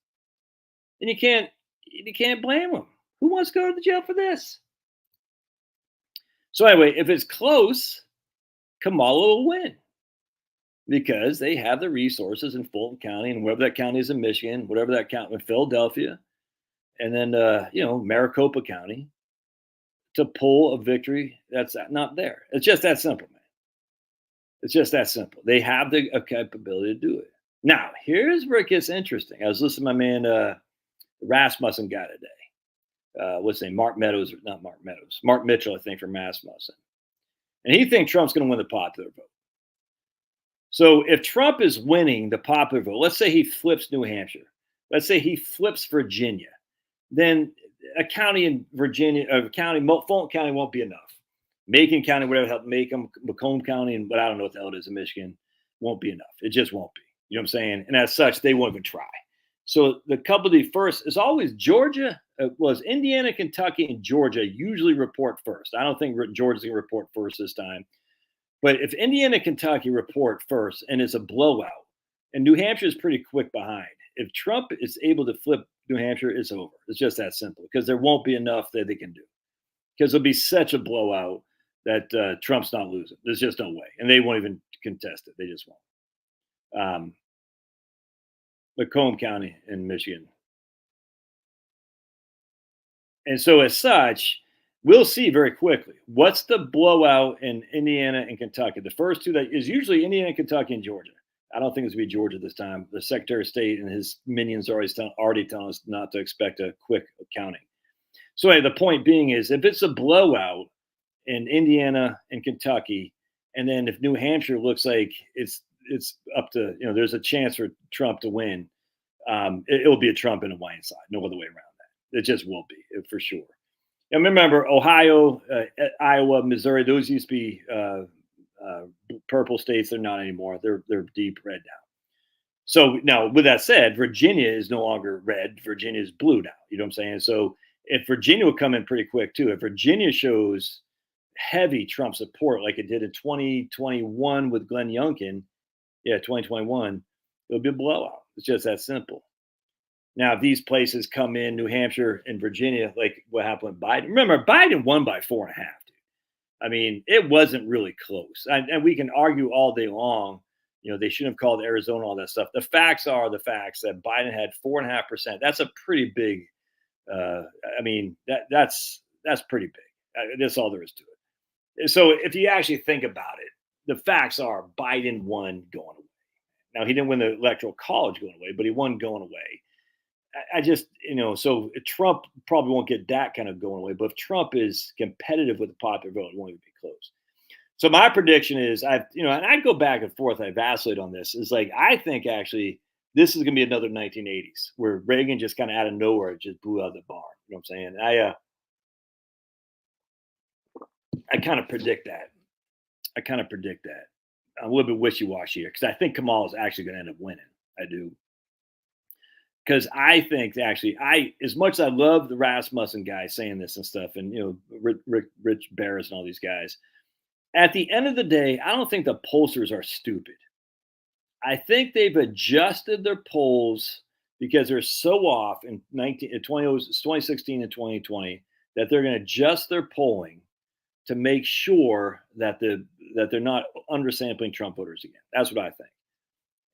And you can't blame them. Who wants to go to jail for this? So anyway, if it's close, Kamala will win. Because they have the resources in Fulton County and wherever that county is in Michigan, whatever that county in Philadelphia, and then Maricopa County, to pull a victory that's not there. It's just that simple, man. It's just that simple. They have the capability to do it. Now, here's where it gets interesting. I was listening to my man Rasmussen guy today. What's his name? Mark Mitchell, I think, from Rasmussen. And he thinks Trump's going to win the popular vote. So if Trump is winning the popular vote, let's say he flips New Hampshire, let's say he flips Virginia, then a county in Virginia, Fulton County won't be enough. Macon County, whatever the hell, Macomb County, and what I don't know what the hell it is in Michigan, won't be enough. It just won't be. You know what I'm saying? And as such, they won't even try. So the couple of the first is always Georgia. Was Indiana, Kentucky, and Georgia usually report first. I don't think Georgia's going to report first this time. But if Indiana, Kentucky report first and it's a blowout, and New Hampshire is pretty quick behind, if Trump is able to flip New Hampshire, it's over. It's just that simple because there won't be enough that they can do. Because it'll be such a blowout that Trump's not losing. There's just no way. And they won't even contest it. They just won't. Macomb County in Michigan. And so as such, we'll see very quickly. What's the blowout in Indiana and Kentucky? The first two that is usually Indiana, Kentucky, and Georgia. I don't think it's going to be Georgia this time. The Secretary of State and his minions are already telling us not to expect a quick counting. So anyway, the point being is if it's a blowout in Indiana and Kentucky, and then if New Hampshire looks like it's up to, there's a chance for Trump to win, it will be a Trump and a Wine side. No other way around that. It just will be, for sure. And remember, Ohio, Iowa, Missouri, those used to be purple states. They're not anymore. They're deep red now. So now, with that said, Virginia is no longer red. Virginia is blue now. You know what I'm saying? So if Virginia will come in pretty quick, too. If Virginia shows heavy Trump support like it did in 2021 with Glenn Youngkin, 2021, it'll be a blowout. It's just that simple. Now, if these places come in, New Hampshire and Virginia, like what happened with Biden. Remember, Biden won by 4.5, dude. I mean, it wasn't really close. And we can argue all day long, they shouldn't have called Arizona, all that stuff. The facts are the facts that Biden had 4.5%. That's a pretty big, that's pretty big. That's all there is to it. So if you actually think about it, the facts are Biden won going away. Now, he didn't win the electoral college going away, but he won going away. I just, so Trump probably won't get that kind of going away. But if Trump is competitive with the popular vote, it won't even be close. So my prediction is, and I go back and forth. I vacillate on this. Is like, I think actually this is going to be another 1980s where Reagan just kind of out of nowhere just blew out the bar. You know what I'm saying? I kind of predict that. I'm a little bit wishy-washy here because I think Kamala is actually going to end up winning. I do. Because I think actually, as much as I love the Rasmussen guy saying this and stuff, and Rich Barris and all these guys, at the end of the day, I don't think the pollsters are stupid. I think they've adjusted their polls because they're so off in 2016 and 2020 that they're going to adjust their polling to make sure that they're not undersampling Trump voters again. That's what I think.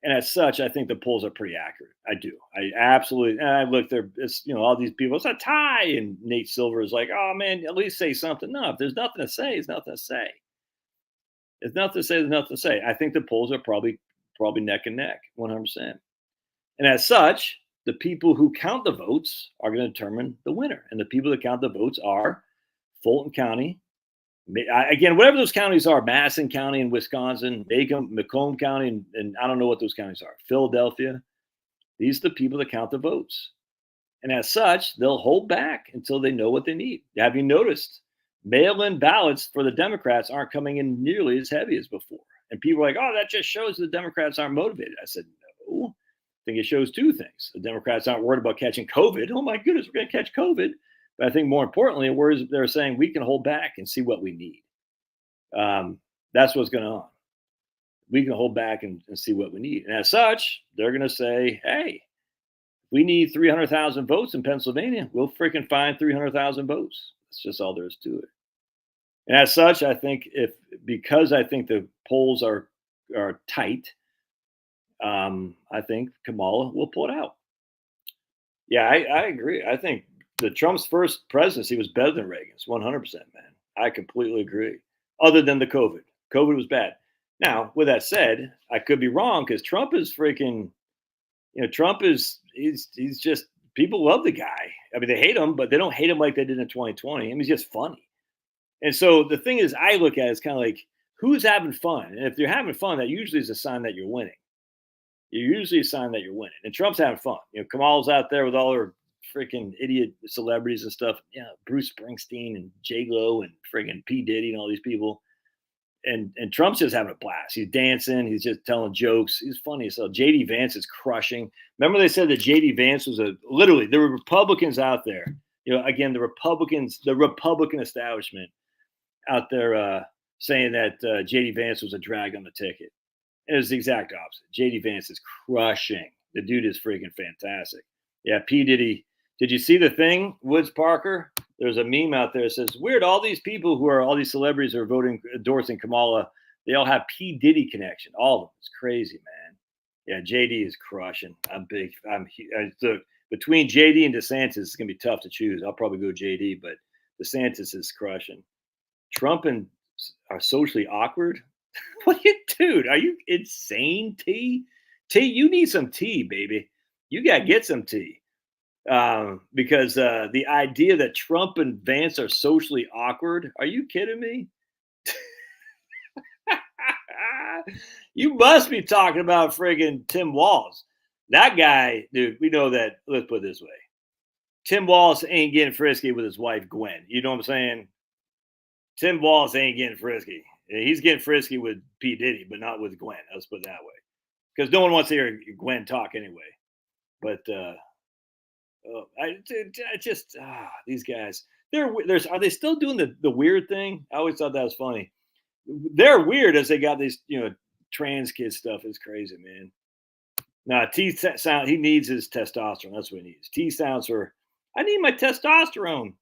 And as such, I think the polls are pretty accurate. I do. I absolutely. And I look there. It's all these people. It's a tie, and Nate Silver is like, "Oh man, at least say something." No, if there's nothing to say, it's nothing to say. There's nothing to say. There's nothing to say. I think the polls are probably neck and neck, 100%. And as such, the people who count the votes are going to determine the winner. And the people that count the votes are Fulton County. Again, whatever those counties are, Madison County in Wisconsin, Macomb County, and I don't know what those counties are, Philadelphia. These are the people that count the votes. And as such, they'll hold back until they know what they need. Have you noticed? Mail-in ballots for the Democrats aren't coming in nearly as heavy as before. And people are like, oh, that just shows the Democrats aren't motivated. I said, no. I think it shows two things. The Democrats aren't worried about catching COVID. Oh, my goodness, we're going to catch COVID. But I think more importantly, they're saying we can hold back and see what we need. That's what's going on. We can hold back and see what we need. And as such, they're going to say, hey, we need 300,000 votes in Pennsylvania. We'll freaking find 300,000 votes. That's just all there is to it. And as such, I think because I think the polls are tight, I think Kamala will pull it out. Yeah, I agree. I think Trump's first presidency was better than Reagan's, 100%, man. I completely agree. Other than the COVID. COVID was bad. Now, with that said, I could be wrong because Trump is freaking, he's just, people love the guy. I mean, they hate him, but they don't hate him like they did in 2020. I mean, he's just funny. And so the thing is, I look at it as kind of like, who's having fun? And if you're having fun, that usually is a sign that you're winning. And Trump's having fun. Kamala's out there with all her freaking idiot celebrities and stuff. Yeah, Bruce Springsteen and J-Lo and freaking P. Diddy and all these people. And Trump's just having a blast. He's dancing. He's just telling jokes. He's funny. So J.D. Vance is crushing. Remember they said that J.D. Vance was literally, there were Republicans out there. Again, the Republican establishment out there saying that J.D. Vance was a drag on the ticket. And it was the exact opposite. J.D. Vance is crushing. The dude is freaking fantastic. Yeah, P. Diddy. Did you see the thing, Woods Parker? There's a meme out there that says, weird, all these people all these celebrities who are endorsing Kamala, they all have P. Diddy connection. All of them. It's crazy, man. Yeah, JD is crushing. Between JD and DeSantis, it's going to be tough to choose. I'll probably go JD, but DeSantis is crushing. Trump are socially awkward. Dude, are you insane, T? T, you need some tea, baby. You got to get some tea. Because the idea that Trump and Vance are socially awkward, are you kidding me? You must be talking about friggin' Tim Walz. That guy, dude, we know that. Let's put it this way. Tim Walz ain't getting frisky with his wife, Gwen. You know what I'm saying? Tim Walz ain't getting frisky. He's getting frisky with P. Diddy, but not with Gwen. Let's put it that way. Because no one wants to hear Gwen talk anyway. But these guys, are they still doing the weird thing? I always thought that was funny. They're weird as they got these, trans kid stuff. Is crazy, man. Now, T sound, he needs his testosterone. That's what he needs. T sounds for, I need my testosterone.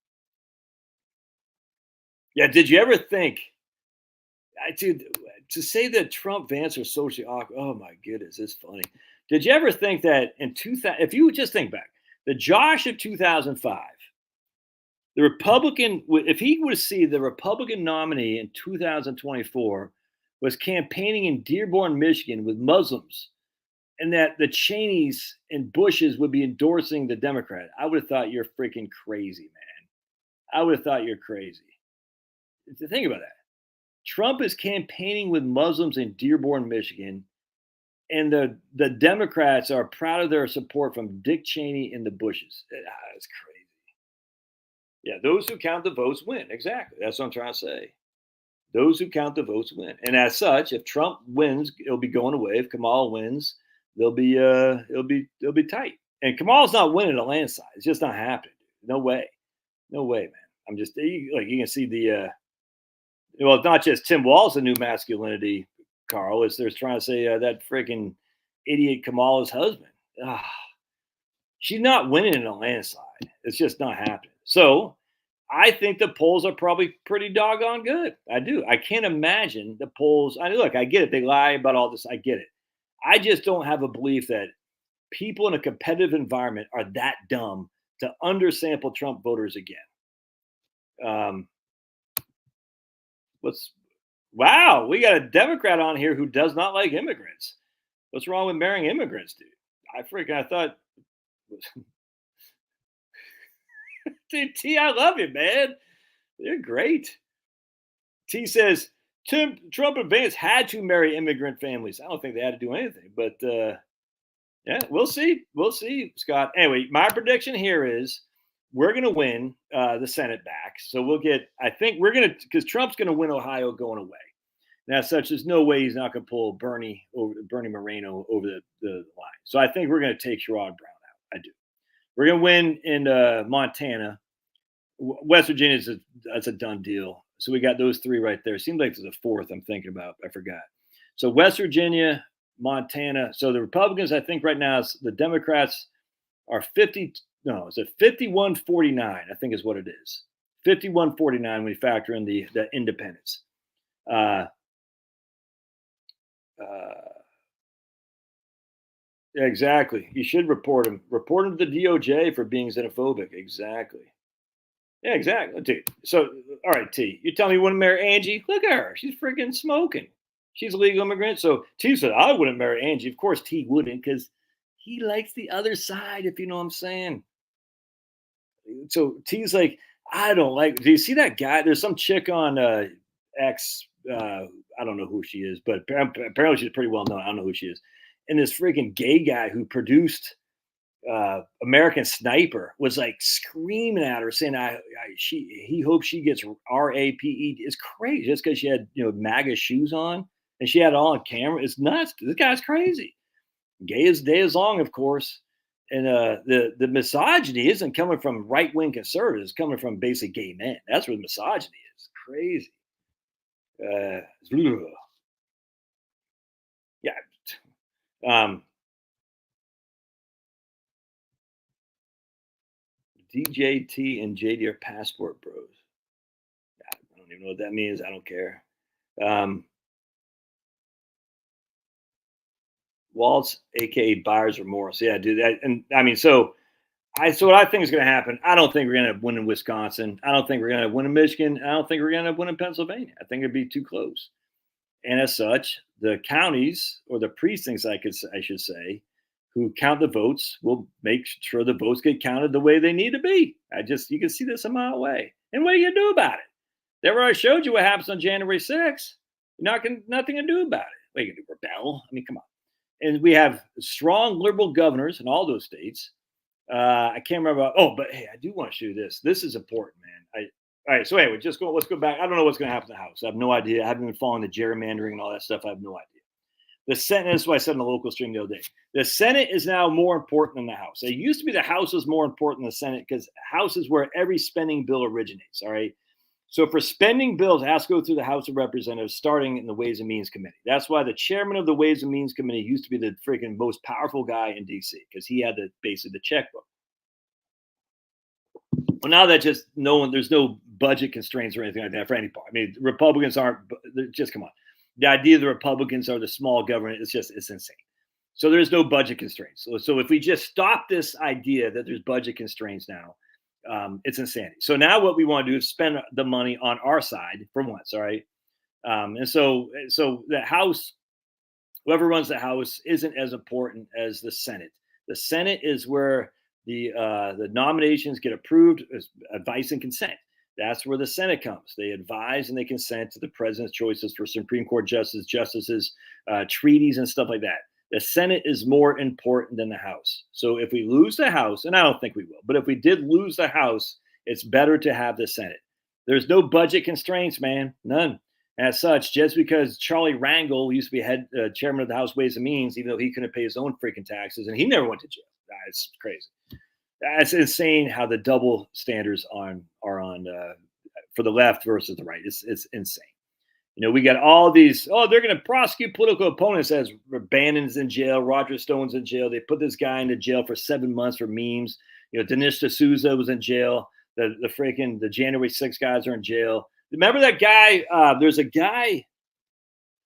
Yeah, did you ever think, to say that Trump, Vance are socially awkward? Oh my goodness, it's funny. Did you ever think that in 2000, if you just think back, the Josh of 2005, The Republican, if he would see the Republican nominee in 2024 was campaigning in Dearborn, Michigan with Muslims, and that the Cheneys and Bushes would be endorsing the Democrat, I would have thought you're freaking crazy, man. I would have thought you're crazy. Think about that. Trump is campaigning with Muslims in Dearborn, Michigan, and the Democrats are proud of their support from Dick Cheney and the Bushes. That's crazy. Yeah, those who count the votes win. Exactly. That's what I'm trying to say. Those who count the votes win. And as such, if Trump wins, it'll be going away. If Kamala wins, it'll be tight. And Kamala's not winning a landslide. It's just not happening. No way. No way, man. I'm just you can see the well, it's not just Tim Walz, the new masculinity, Carl. It's they're trying to say that freaking idiot Kamala's husband. She's not winning in a landslide. It's just not happening. So I think the polls are probably pretty doggone good. I do. I can't imagine the polls. Look, I get it. They lie about all this. I get it. I just don't have a belief that people in a competitive environment are that dumb to undersample Trump voters again. Wow, we got a Democrat on here who does not like immigrants. What's wrong with marrying immigrants, dude? I thought, dude, T, I love you, man. You're great. T says Trump and Vance had to marry immigrant families. I don't think they had to do anything, but yeah, we'll see. We'll see, Scott. Anyway, my prediction here is we're going to win the Senate back. So we'll get, I think we're going to, because Trump's going to win Ohio going away. Now, such there's no way he's not going to pull Bernie Moreno over the line. So I think we're going to take Sherrod Brown out. I do. We're going to win in Montana. West Virginia that's a done deal. So we got those three right there. Seems like there's a fourth I'm thinking about. I forgot. So West Virginia, Montana. So the Republicans, I think right now, the Democrats are 51-49, I think is what it is. 51-49 when you factor in the independents. Exactly. You should report him. Report him to the DOJ for being xenophobic. Exactly. Yeah, exactly. Dude. So, all right, T, you tell me you wouldn't marry Angie? Look at her. She's freaking smoking. She's a legal immigrant. So T said, I wouldn't marry Angie. Of course, T wouldn't because he likes the other side, if you know what I'm saying. So T's like, I don't like. Do you see that guy? There's some chick on X. I don't know who she is, but apparently she's pretty well known. I don't know who she is. And this freaking gay guy who produced American Sniper was like screaming at her, saying, he hopes she gets RAPE. It's crazy just because she had MAGA shoes on and she had it all on camera. It's nuts. This guy's crazy. Gay as day is long, of course. And the misogyny isn't coming from right-wing conservatives. It's coming from basic gay men. That's where the misogyny is. Crazy. Yeah. DJT and JD are passport bros. I don't even know what that means. I don't care. Waltz, aka buyer's remorse. Yeah, dude. And I mean, so what I think is going to happen. I don't think we're going to win in Wisconsin. I don't think we're going to win in Michigan. I don't think we're going to win in Pennsylvania. I think it'd be too close. And as such, the counties or the precincts, I should say, who count the votes will make sure the votes get counted the way they need to be. You can see this a mile away. And what are you going to do about it? They already showed you what happens on January 6th. Nothing to do about it. What are you going to do, rebel? I mean, come on. And we have strong liberal governors in all those states. I can't remember. But hey, I do want to show you this. This is important, man. All right. So anyway, let's go back. I don't know what's going to happen in the House. I have no idea. I haven't been following the gerrymandering and all that stuff. I have no idea. The Senate, this is what I said in the local stream the other day. The Senate is now more important than the House. It used to be the House was more important than the Senate because the House is where every spending bill originates. All right. So for spending bills, it has to go through the House of Representatives, starting in the Ways and Means Committee. That's why the chairman of the Ways and Means Committee used to be the freaking most powerful guy in D.C. because he had basically the checkbook. Well, now that there's no budget constraints or anything like that for any part. I mean, Republicans aren't, just come on. The idea the Republicans are the small government, it's insane. So there's no budget constraints. So if we just stop this idea that there's budget constraints now, It's insanity. So now what we want to do is spend the money on our side for once. All right. And so the House, whoever runs the House, isn't as important as the Senate. The Senate is where the nominations get approved as advice and consent. That's where the Senate comes. They advise and they consent to the president's choices for Supreme Court justices, treaties, and stuff like that. The Senate is more important than the House. So if we lose the House, and I don't think we will, but if we did lose the House, it's better to have the Senate. There's no budget constraints, man. None. As such, just because Charlie Rangel used to be chairman of the House Ways and Means, even though he couldn't pay his own freaking taxes, and he never went to jail. That's crazy. That's insane how the double standards are on for the left versus the right. It's insane. You know, we got all these, they're going to prosecute political opponents as Bannon's in jail, Roger Stone's in jail. They put this guy into jail for 7 months for memes. You know, Dinesh D'Souza was in jail. The January 6 guys are in jail. Remember that guy? There's a guy,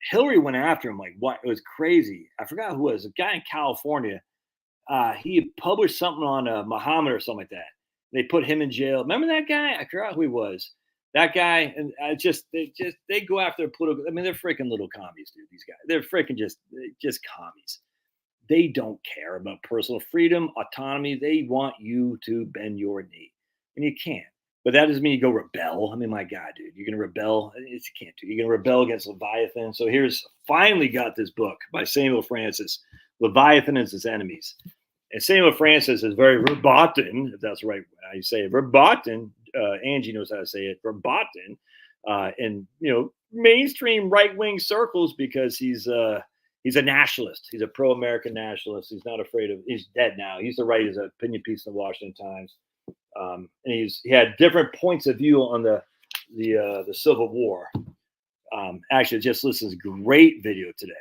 Hillary went after him. Like, what? It was crazy. I forgot who it was. A guy in California. He published something on Muhammad or something like that. They put him in jail. Remember that guy? I forgot who he was. That guy, and they go after political. I mean, they're freaking little commies, dude. These guys, they're freaking just commies. They don't care about personal freedom, autonomy. They want you to bend your knee, and you can't. But that doesn't mean you go rebel. I mean, my God, dude, you're gonna rebel. You can't do. You're gonna rebel against Leviathan. So finally got this book by Samuel Francis, Leviathan and His Enemies. And Samuel Francis is very verboten, if that's right how you say it. Verboten. Angie knows how to say it. Verboten, in mainstream right wing circles because he's a nationalist. He's a pro-American nationalist. He's not afraid of. He's dead now. He used to write his opinion piece in the Washington Times, and he had different points of view on the Civil War. Actually, just listened to a great video today.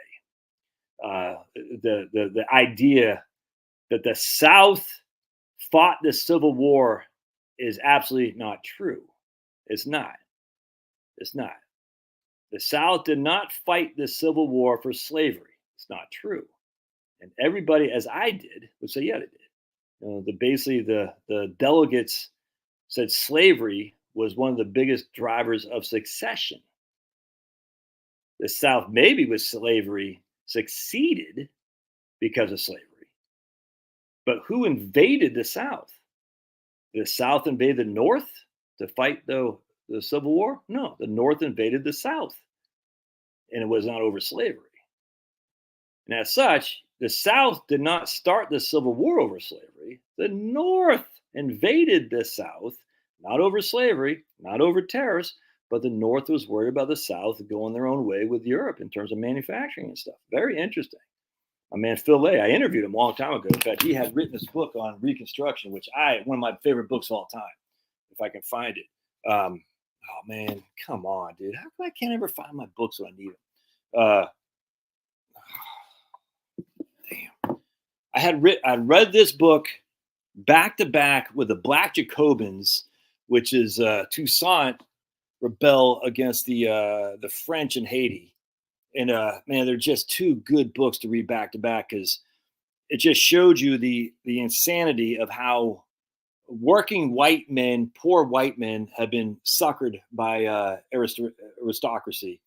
The idea that the South fought the Civil War is absolutely not true. It's not. It's not. The South did not fight the Civil War for slavery. It's not true. And everybody, as I did, would say, yeah, they did. Basically the delegates said slavery was one of the biggest drivers of succession. The South, maybe with slavery, succeeded because of slavery. But who invaded the South? The South invaded the North to fight the Civil War? No, the North invaded the South. And it was not over slavery. And as such, the South did not start the Civil War over slavery. The North invaded the South, not over slavery, not over terrorists, but the North was worried about the South going their own way with Europe in terms of manufacturing and stuff. Very interesting. My man Phil Lay, I interviewed him a long time ago. In fact, he had written this book on Reconstruction, which one of my favorite books of all time, if I can find it. Oh man, come on, dude! How come I can't ever find my books when I need them? Damn, I read this book back to back with the Black Jacobins, which is Toussaint rebel against the French in Haiti. And man, they're just two good books to read back to back because it just showed you the insanity of how working white men, poor white men, have been suckered by aristocracy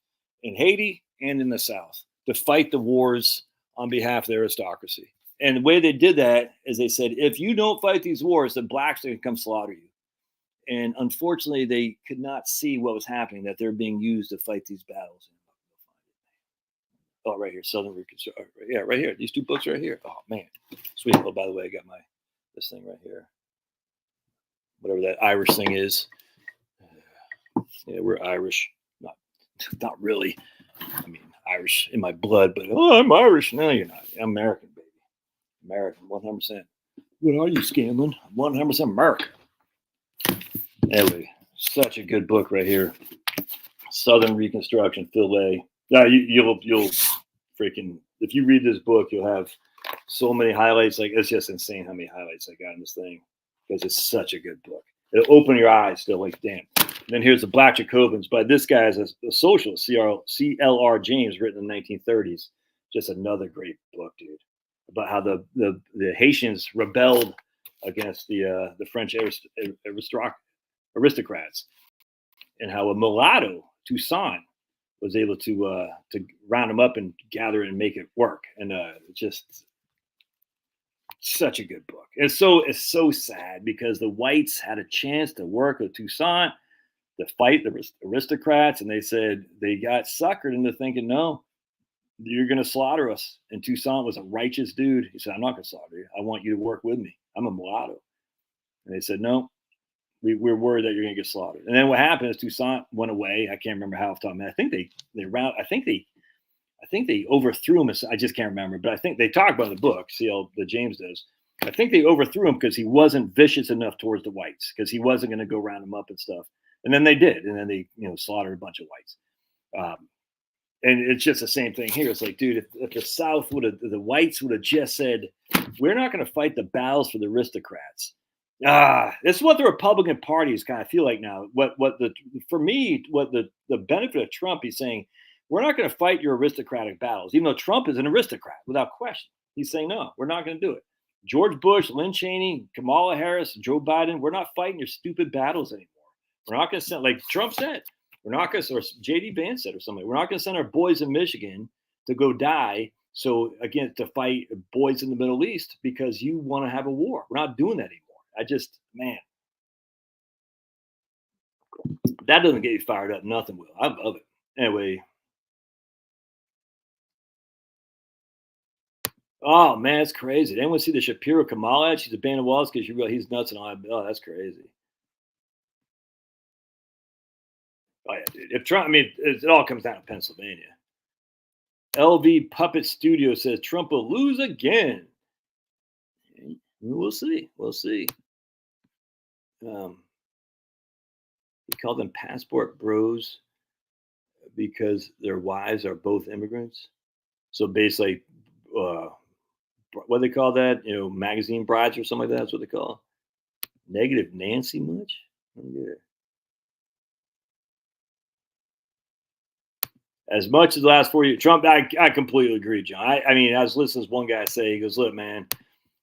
in Haiti and in the South to fight the wars on behalf of the aristocracy. And the way they did that is they said, if you don't fight these wars, the blacks are going to come slaughter you. And unfortunately, they could not see what was happening, that they're being used to fight these battles. Oh, right here, Southern Reconstruction. Yeah, right here. These two books right here. Oh man, sweet. Oh, by the way, I got this thing right here. Whatever that Irish thing is. Yeah, we're Irish. Not really. I mean, Irish in my blood, but I'm Irish. No, you're not. I'm American, baby. American, 100%. What are you, Scanlon? 100% American. Anyway, such a good book right here. Southern Reconstruction, Phil Lay. Yeah, you'll freaking, if you read this book, you'll have so many highlights. Like, it's just insane how many highlights I got in this thing because it's such a good book. It'll open your eyes still, like, damn. And then here's the Black Jacobins, but this guy is a socialist, C.L.R. James, written in the 1930s. Just another great book, dude, about how the Haitians rebelled against the French aristocrats, and how a mulatto Toussaint was able to round them up and gather and make it work. And just such a good book. It's so sad because the whites had a chance to work with Toussaint to fight the aristocrats, and they said they got suckered into thinking, no, you're going to slaughter us. And Toussaint was a righteous dude. He said, I'm not going to slaughter you. I want you to work with me. I'm a mulatto. And they said, no, we're worried that you're going to get slaughtered. And then what happened is Toussaint went away. I can't remember how off the top of my head. I think they overthrew him. I just can't remember, but I think they talk about in the book. See how the James does. I think they overthrew him because he wasn't vicious enough towards the whites, because he wasn't going to go round them up and stuff. And then they did, and then they slaughtered a bunch of whites. And it's just the same thing here. It's like, dude, if the South the whites would have just said, we're not going to fight the battles for the aristocrats. This is what the Republican parties kind of feel like now. For me, the benefit of Trump, he's saying, we're not going to fight your aristocratic battles, even though Trump is an aristocrat without question. He's saying, no, we're not going to do it. George Bush, Lynn Cheney, Kamala Harris, Joe Biden, we're not fighting your stupid battles anymore. We're not going to send, like Trump said, we're not going to, or JD Vance said or something, we're not going to send our boys in Michigan to go die. So again, to fight boys in the Middle East because you want to have a war. We're not doing that anymore. Man, that doesn't get you fired up. Nothing will. I love it. Anyway. Oh man, it's crazy. Did anyone see the Shapiro Kamala ad? She's a band of walls because you realize he's nuts and all that. Oh, that's crazy. Oh yeah, dude. If Trump, it all comes down to Pennsylvania. LV Puppet Studio says Trump will lose again. We'll see. We'll see. He called them passport bros because their wives are both immigrants. So basically, what do they call that? Magazine brides or something like that. That's what they call it. Negative Nancy much? Yeah. As much as the last 4 years, Trump, I completely agree, John. I was listening to one guy say, he goes, look, man,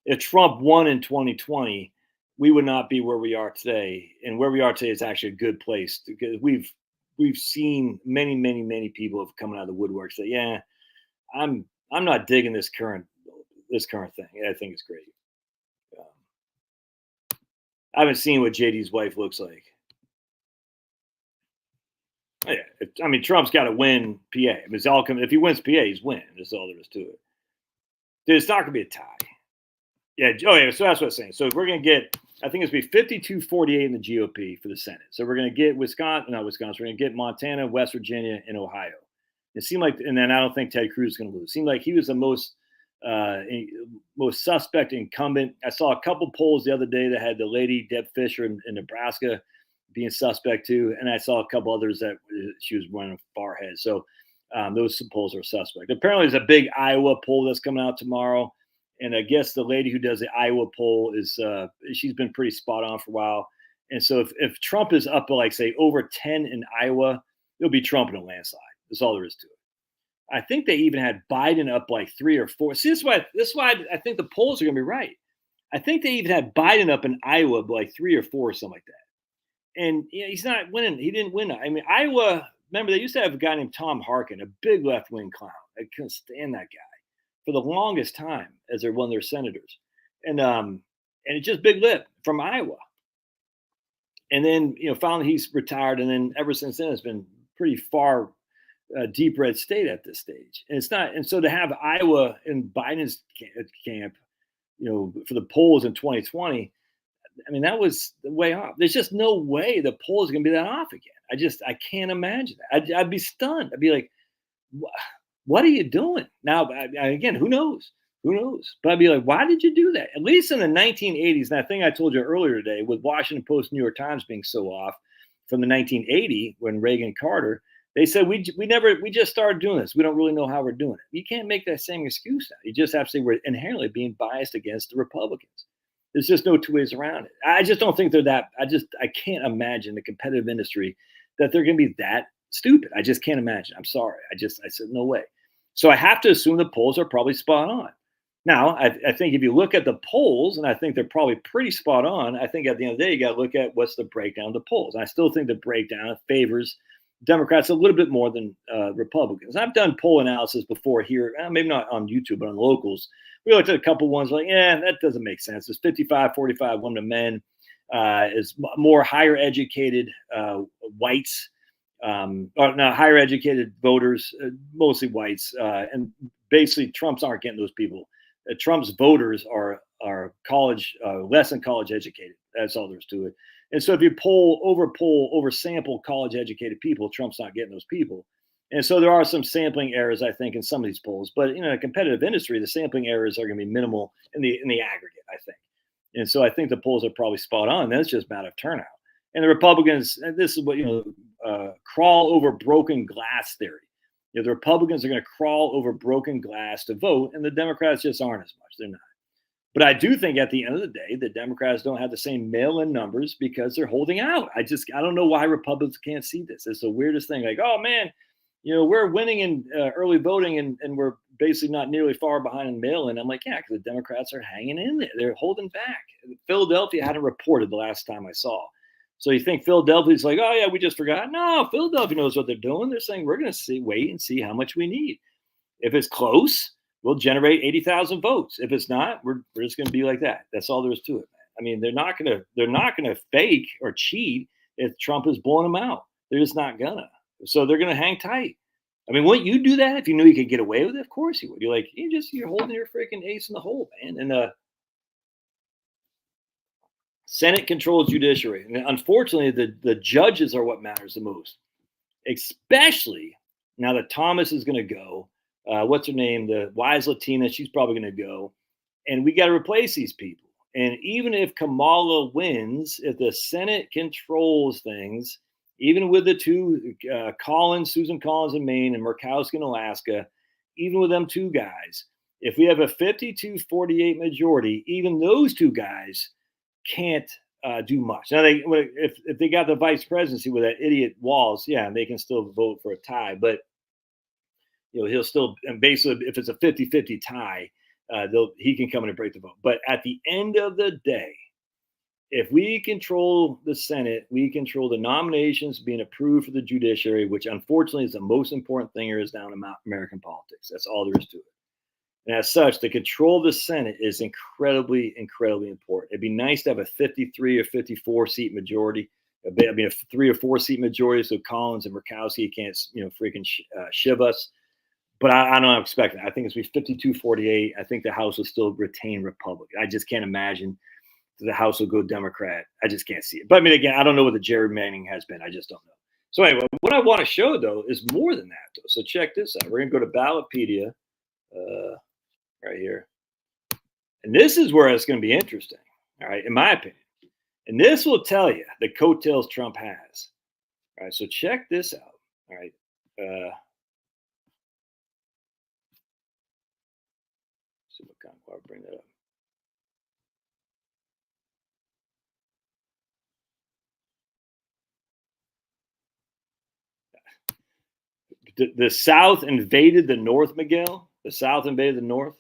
if Trump won in 2020, we would not be where we are today. And where we are today is actually a good place because we've seen many people have come out of the woodwork say, yeah, I'm not digging this current thing. I think it's great. I haven't seen what JD's wife looks like. Oh, yeah, Trump's got to win PA. It's all coming. If he wins PA, he's winning. That's all there is to it. Dude, it's not going to be a tie. Yeah. Oh, yeah. So that's what I'm saying. So if we're going to get, I think it's going to be 52-48 in the GOP for the Senate. So we're going to get Wisconsin. We're going to get Montana, West Virginia, and Ohio. It seemed like, and then I don't think Ted Cruz is going to lose. It seemed like he was the most suspect incumbent. I saw a couple polls the other day that had the lady Deb Fischer in Nebraska being suspect too, and I saw a couple others that she was running far ahead. So those polls are suspect. Apparently, there's a big Iowa poll that's coming out tomorrow, and I guess the lady who does the Iowa poll she's been pretty spot on for a while. And so if Trump is up to like say over 10 in Iowa, it'll be Trump in a landslide. That's all there is to it. I think they even had Biden up like 3 or 4. See, this is why I think the polls are going to be right. I think they even had Biden up in Iowa by like 3 or 4 or something like that. And he's not winning. He didn't win. Iowa, remember, they used to have a guy named Tom Harkin, a big left-wing clown. I couldn't stand that guy for the longest time as one of their senators. And it's just big lip from Iowa. And then, finally he's retired. And then ever since then, it's been pretty far deep red state at this stage. And it's not. And so to have Iowa in Biden's camp, for the polls in 2020, that was way off. There's just no way the polls are going to be that off again. I can't imagine that. I'd be stunned. I'd be like, what are you doing? Now, again, who knows? Who knows? But I'd be like, why did you do that? At least in the 1980s, and that thing I told you earlier today with Washington Post, New York Times being so off from the 1980 when Reagan, Carter, they said, we just started doing this. We don't really know how we're doing it. You can't make that same excuse now. You just have to say we're inherently being biased against the Republicans. There's just no two ways around it. I just don't think they're that. I can't imagine the competitive industry that they're going to be that stupid. I just can't imagine. I'm sorry. I said, no way. So I have to assume the polls are probably spot on. Now, I think if you look at the polls, and I think they're probably pretty spot on, I think at the end of the day, you got to look at what's the breakdown of the polls. And I still think the breakdown favors Democrats a little bit more than Republicans. I've done poll analysis before here, maybe not on YouTube, but on locals. We looked at a couple ones like, yeah, that doesn't make sense. It's 55-45 women to men. Is more higher educated whites, or no, higher educated voters, mostly whites. And basically, Trump's aren't getting those people. Trump's voters are college, less than college educated. That's all there's to it. And so if you oversample college educated people, Trump's not getting those people. And so there are some sampling errors, I think, in some of these polls. But in a competitive industry, the sampling errors are going to be minimal in the aggregate, I think. And so I think the polls are probably spot on. That's just a matter of turnout. And the Republicans, and this is what crawl over broken glass theory. The Republicans are going to crawl over broken glass to vote, and the Democrats just aren't as much. They're not. But I do think at the end of the day, the Democrats don't have the same mail-in numbers because they're holding out. I don't know why Republicans can't see this. It's the weirdest thing. Like, oh man, we're winning in early voting and we're basically not nearly far behind in mail-in. I'm like, yeah, because the Democrats are hanging in there. They're holding back. Philadelphia hadn't reported the last time I saw. So you think Philadelphia's like, oh yeah, we just forgot. No, Philadelphia knows what they're doing. They're saying we're going to wait and see how much we need. If it's close, we'll generate 80,000 votes. If it's not, we're just going to be like that. That's all there is to it, man. I mean, they're not going to fake or cheat if Trump is blowing them out. They're just not gonna. So they're going to hang tight. I mean, wouldn't you do that if you knew you could get away with it? Of course you would. You're like, you're holding your freaking ace in the hole, man. And Senate controls judiciary. And unfortunately, the judges are what matters the most, especially now that Thomas is going to go. What's her name? The wise Latina. She's probably going to go. And we got to replace these people. And even if Kamala wins, if the Senate controls things, even with the two, Susan Collins in Maine and Murkowski in Alaska, even with them two guys, if we have a 52-48 majority, even those two guys can't do much. Now, if they got the vice presidency with that idiot Walz, yeah, they can still vote for a tie. But he'll still, and basically, if it's a 50-50 tie, he can come in and break the vote. But at the end of the day, if we control the Senate, we control the nominations being approved for the judiciary, which unfortunately is the most important thing there is down in American politics. That's all there is to it. And as such, the control of the Senate is incredibly, incredibly important. It'd be nice to have a 53 or 54 seat majority. I mean, a 3 or 4 seat majority, so Collins and Murkowski can't, freaking shiv us. But I don't expect it. I think it's be 52-48. I think the House will still retain Republican. I just can't imagine the House will go Democrat. I just can't see it. But I mean, again, I don't know what the gerrymandering has been. I just don't know. So anyway, what I want to show though is more than that. Though. So check this out. We're gonna go to Ballotpedia, right here, and this is where it's gonna be interesting. All right, in my opinion, and this will tell you the coattails Trump has. All right, so check this out. All right. See what kind of, I'll bring that up. The South invaded the North, Miguel. The South invaded the North.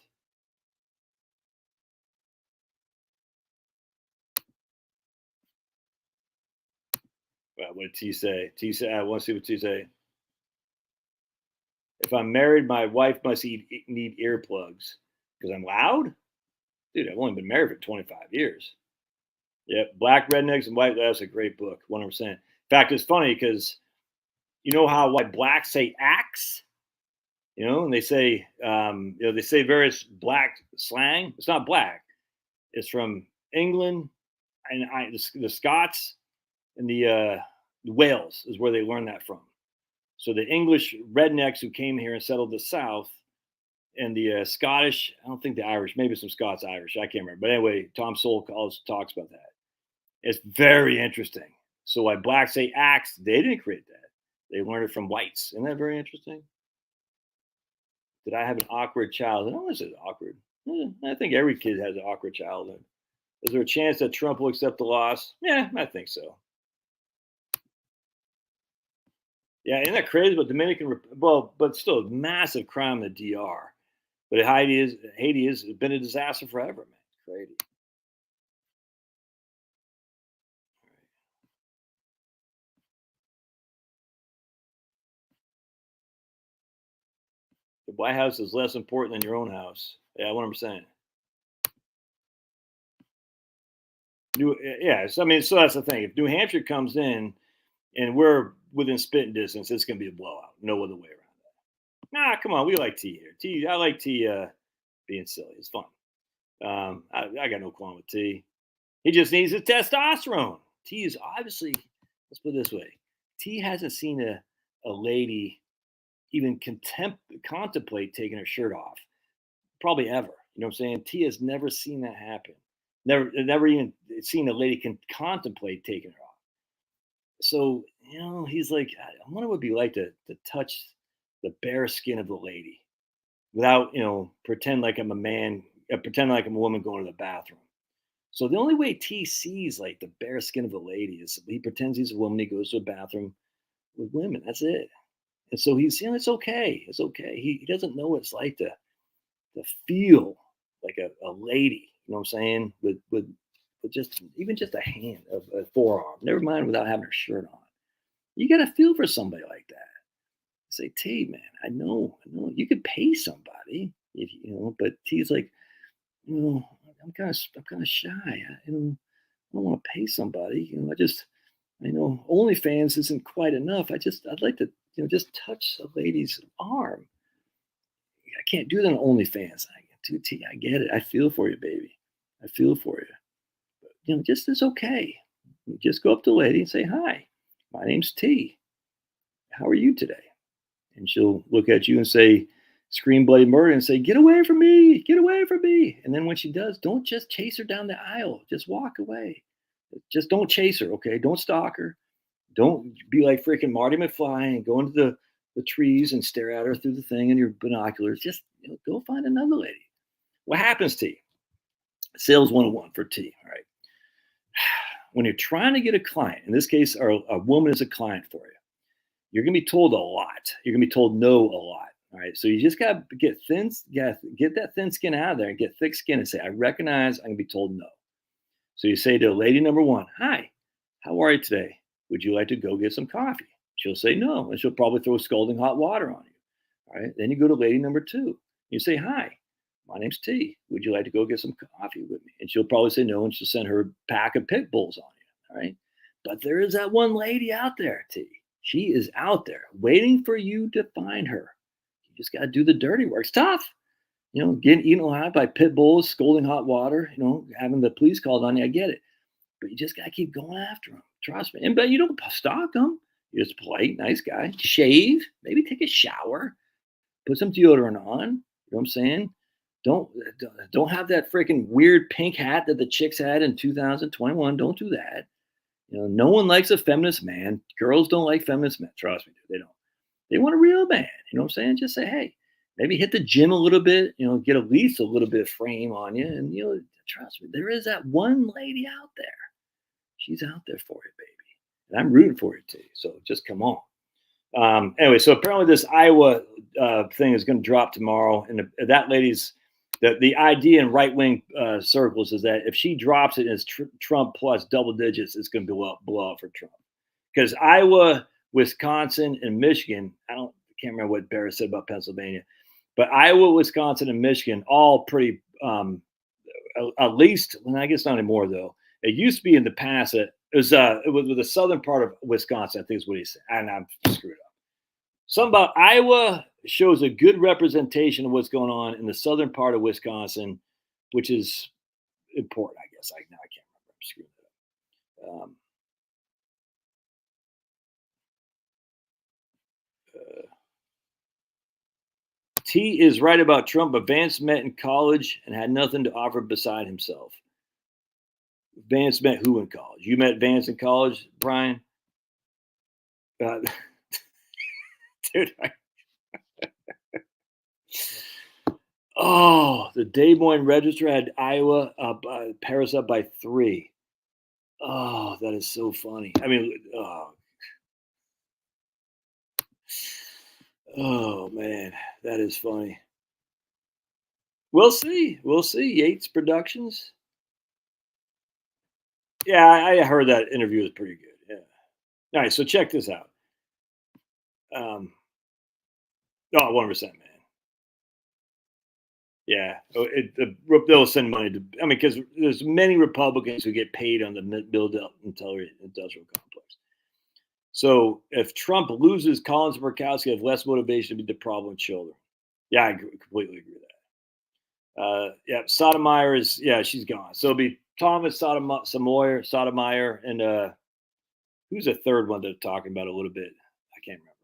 Well, what did T say? T said, I want to see what T say. If I'm married, my wife must need earplugs because I'm loud. Dude, I've only been married for 25 years. Yep, Black Rednecks and White. That's a great book, 100%. In fact, it's funny because you know how white blacks say axe, and they say, they say various black slang. It's not black. It's from England and the Scots and the Wales is where they learned that from. So the English rednecks who came here and settled the South, and the Scottish, I don't think the Irish, maybe some Scots Irish, I can't remember. But anyway, Tom Sowell also talks about that. It's very interesting. So why blacks say axe, they didn't create that. They learned it from whites. Isn't that very interesting? Did I have an awkward childhood? No, this is awkward. I think every kid has an awkward childhood. Is there a chance that Trump will accept the loss? Yeah, I think so. Yeah, isn't that crazy? But but still, massive crime in the DR. But Haiti has been a disaster forever, man. It's crazy. The White House is less important than your own house. Yeah, what I'm saying. Yeah, so, I mean, so that's the thing. If New Hampshire comes in and we're within spitting distance, it's going to be a blowout. No other way around that. Nah, come on. We like T here. I like T being silly. It's fun. I got no qualm with T. He just needs his testosterone. T is obviously, let's put it this way, T hasn't seen a lady even contemplate taking her shirt off, probably ever. You know what I'm saying? T has never seen that happen. Never even seen a lady can contemplate taking her off. So, he's like, I wonder what it'd be like to touch the bare skin of the lady without, pretend like I'm a man, pretend like I'm a woman going to the bathroom. So the only way T sees like the bare skin of a lady is he pretends he's a woman. He goes to a bathroom with women. That's it. And so he's, it's okay. It's okay. He doesn't know what it's like to feel like a lady. You know what I'm saying? With just even just a hand of a forearm. Never mind without having her shirt on. You got to feel for somebody like that. Say, T, man, I know, you could pay somebody, if but T's like, I'm kind of shy. I don't want to pay somebody. I know OnlyFans isn't quite enough. I'd like to, just touch a lady's arm. I can't do that on OnlyFans. I get it. I feel for you, baby. I feel for you. But, just it's okay. You just go up to the lady and say, hi, my name's T. How are you today? And she'll look at you and say, scream bloody murder and say, get away from me, get away from me. And then when she does, don't just chase her down the aisle. Just walk away. Just don't chase her, okay? Don't stalk her. Don't be like freaking Marty McFly and go into the trees and stare at her through the thing in your binoculars. Just go find another lady. What happens, T? Sales 101 for T, all right? When you're trying to get a client, in this case, or a woman is a client for you, you're going to be told a lot. You're going to be told no a lot. All right. So you just got to get that thin skin out of there and get thick skin and say, I recognize I'm going to be told no. So you say to lady number one, hi, how are you today? Would you like to go get some coffee? She'll say no. And she'll probably throw scalding hot water on you. All right. Then you go to lady number two. You say, hi, my name's T. Would you like to go get some coffee with me? And she'll probably say no. And she'll send her pack of pit bulls on you. All right. But there is that one lady out there, T. She is out there waiting for you to find her. You just got to do the dirty work. It's tough. Getting eaten alive by pit bulls, scalding hot water, having the police called on you. I get it. But you just got to keep going after them. Trust me. But you don't stalk them. You're just polite, nice guy. Shave, maybe take a shower, put some deodorant on. You know what I'm saying? Don't have that freaking weird pink hat that the chicks had in 2021. Don't do that. No one likes a feminist man. Girls don't like feminist men. Trust me, they don't. They want a real man. You know what I'm saying? Just say, hey, maybe hit the gym a little bit. Get at least a little bit of frame on you, and trust me, there is that one lady out there. She's out there for you, baby, and I'm rooting for you too. So just come on. Anyway, so apparently this Iowa thing is going to drop tomorrow, and that lady's. The idea in right-wing circles is that if she drops it as Trump plus double digits, it's going to blow up for Trump. Because Iowa, Wisconsin, and Michigan, I can't remember what Barrett said about Pennsylvania, but Iowa, Wisconsin, and Michigan, all pretty, at least, well, I guess not anymore though. It used to be in the past that it was with the southern part of Wisconsin, I think is what he said, and I'm screwed up. Something about Iowa shows a good representation of what's going on in the southern part of Wisconsin, which is important, I guess. I can't remember. I'm screwing it up. T is right about Trump, but Vance met in college and had nothing to offer beside himself. Vance met who in college? You met Vance in college, Brian? Dude, the Des Moines Register had Iowa Paris up by 3. Oh, that is so funny. I mean, oh man, that is funny. We'll see. We'll see. Yates Productions. Yeah, I heard that interview was pretty good. Yeah. All right, so check this out. Oh, 100%, man. Yeah, they'll send money to. I mean, because there's many Republicans who get paid on the build up industrial complex. So if Trump loses, Collins and Murkowski have less motivation to be the problem children. Yeah, I completely agree with that. Yeah, Sotomayor is she's gone. So it'll be Thomas Sotomayor, and who's a third one they're talking about a little bit? I can't remember.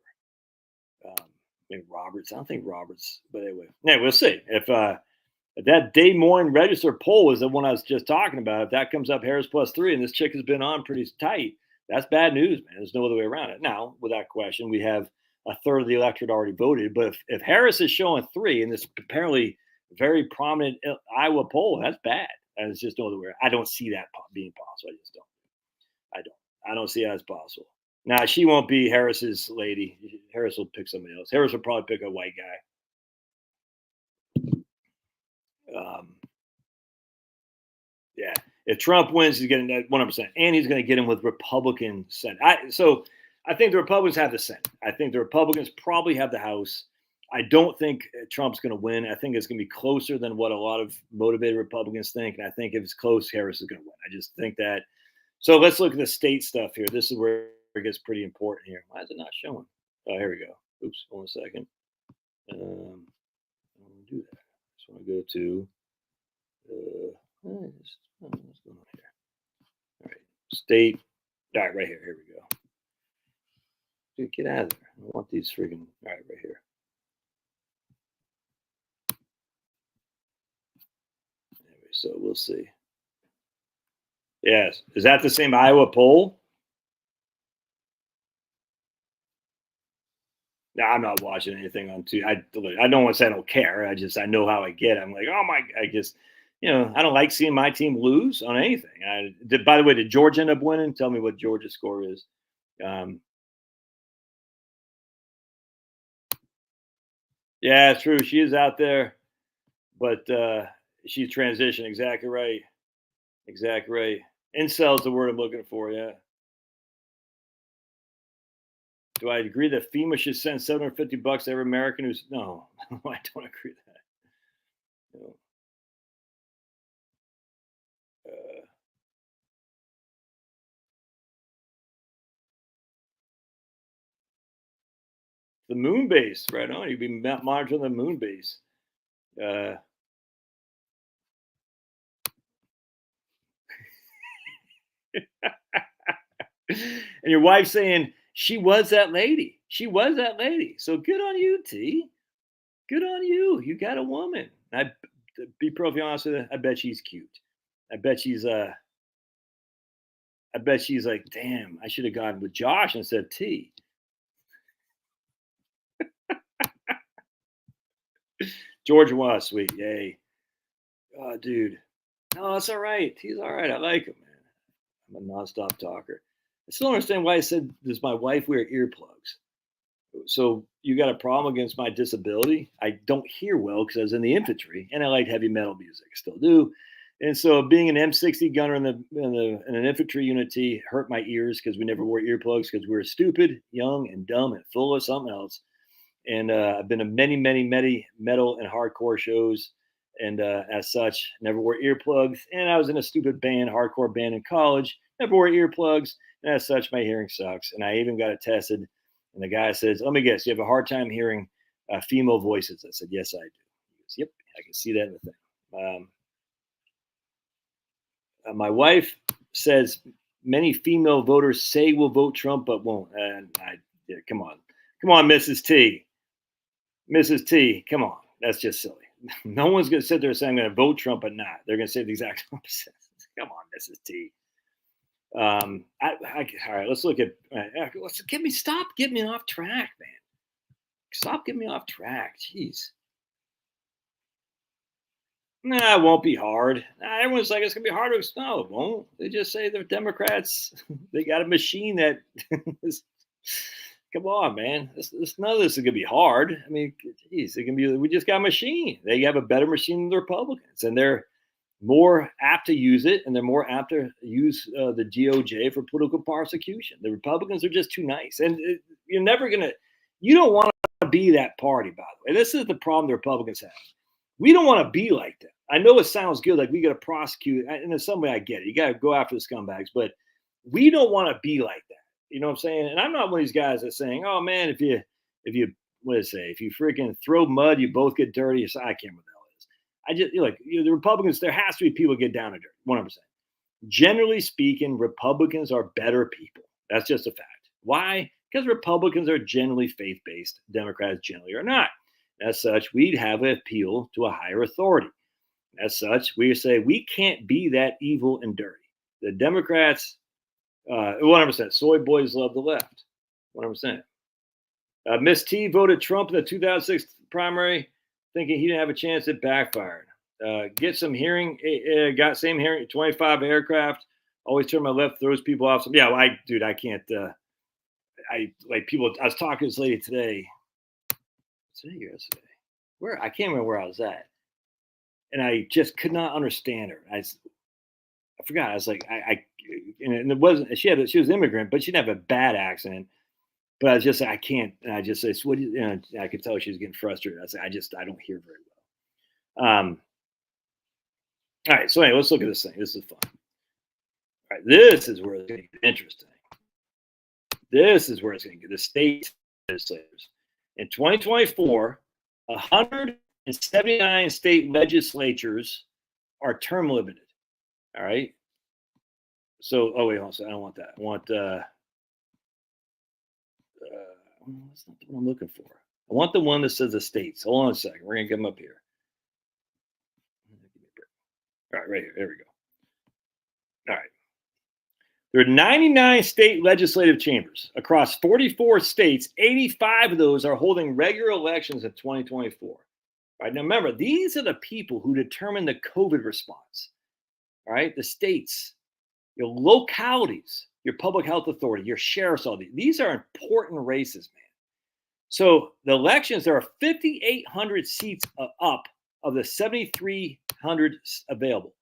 Maybe Roberts. I don't think Roberts, but anyway, we'll see if that Des Moines Register poll is the one I was just talking about. If that comes up Harris +3, and this chick has been on pretty tight, that's bad news, man. There's no other way around it. Now, without question, we have a third of the electorate already voted. But if Harris is showing 3 in this apparently very prominent Iowa poll, that's bad. And it's just no other way. I don't see that being possible. I just don't. I don't see how it's possible. Now, she won't be Harris's lady. Harris will pick somebody else. Harris will probably pick a white guy. Yeah. If Trump wins, he's getting that 100%. And he's going to get him with Republican Senate. So I think the Republicans have the Senate. I think the Republicans probably have the House. I don't think Trump's going to win. I think it's going to be closer than what a lot of motivated Republicans think. And I think if it's close, Harris is going to win. I just think that. So let's look at the state stuff here. This is where it gets pretty important here. Why is it not showing? Oh, here we go. Oops, 1 second. I don't want to do that. I just want to go to what's going on here? All right, state. All right, right here. Here we go. Dude, get out of there. I want these friggin'. All right, right here. Anyway, so we'll see. Yes. Is that the same Iowa poll? No, I'm not watching anything on TV. I don't want to say I don't care. I know how I get. I'm like, oh my, I just, I don't like seeing my team lose on anything. By the way, did Georgia end up winning? Tell me what Georgia's score is. Yeah, it's true. She is out there, but she's transitioned. Exactly right. Exactly right. Incel is the word I'm looking for. Yeah. Do I agree that FEMA should send $750 to every American who's no? I don't agree with that. No. The moon base, right on. You'd be monitoring the moon base. And your wife saying she was that lady. She was that lady. So good on you, T. Good on you. You got a woman. I be perfectly honest with you. I bet she's cute. I bet she's like, damn, I should have gone with Josh instead of T. Georgia was sweet. Yay. Oh, dude. No, it's all right. He's all right. I like him, man. I'm a nonstop talker. I still don't understand why I said, does my wife wear earplugs? So you got a problem against my disability? I don't hear well because I was in the infantry and I like heavy metal music. I still do. And so being an M60 gunner in an infantry unit hurt my ears because we never wore earplugs because we were stupid, young, and dumb and full of something else. And I've been to many, many, many metal and hardcore shows. And as such, never wore earplugs. And I was in a stupid band, hardcore band in college. Never wore earplugs. And as such, my hearing sucks. And I even got it tested. And the guy says, let me guess, you have a hard time hearing female voices. I said, yes, I do. He goes, yep, I can see that in the thing. My wife says many female voters say will vote Trump, but won't. And come on, Mrs. T. Mrs. T, come on. That's just silly. No one's going to sit there saying I'm going to vote Trump, but not. They're going to say the exact opposite. Come on, Mrs. T. All right, let's look at. Stop getting me off track, man. Stop getting me off track. Jeez. Nah, it won't be hard. Everyone's like, it's going to be hard. No, it won't. They just say the Democrats, they got a machine that is, Come on, man. None of this is gonna be hard. I mean, geez, it can be. We just got a machine. They have a better machine than the Republicans, and they're more apt to use it, and they're more apt to use the DOJ for political prosecution. The Republicans are just too nice, and you're never gonna. You don't want to be that party, by the way. This is the problem the Republicans have. We don't want to be like that. I know it sounds good, like we got to prosecute, and in some way I get it. You got to go after the scumbags, but we don't want to be like that. You know what I'm saying? And I'm not one of these guys that's saying, "Oh man, if you what did it say? If you freaking throw mud, you both get dirty." So I can't remember what the hell it is. I just like the Republicans. There has to be people get down and dirty, 100%. Generally speaking, Republicans are better people. That's just a fact. Why? Because Republicans are generally faith-based. Democrats generally are not. As such, we'd have an appeal to a higher authority. As such, we say we can't be that evil and dirty. The Democrats, 100%. Soy boys love the left. 100%. Miss T voted Trump in the 2006 primary, thinking he didn't have a chance. It backfired. Get some hearing. Got same hearing. 25 aircraft. Always turn my left. Throws people off. Yeah, well, I can't. I like people. I was talking to this lady today. Today or yesterday? Where I can't remember where I was at, and I just could not understand her. I forgot. I was like, and it wasn't. She was an immigrant, but she didn't have a bad accent. But I was just, I can't. And I just said, "What?" I could tell she was getting frustrated. I said, I don't hear very well. All right. So anyway, let's look at this thing. This is fun. All right. This is where it's going to get interesting. This is where it's going to get the state legislators. In 2024, 179 state legislatures are term limited. All right. So, oh wait, hold on. I don't want that. I want that's not the one I'm looking for. I want the one that says the states. Hold on a second. We're gonna get them up here. All right, right here. There we go. All right. There are 99 state legislative chambers across 44 states. 85 of those are holding regular elections in 2024. All right. Now, remember, these are the people who determine the COVID response. All right. The states, your localities, your public health authority, your sheriff's, all these are important races, man. So the elections, there are 5,800 seats up of the 7,300 available.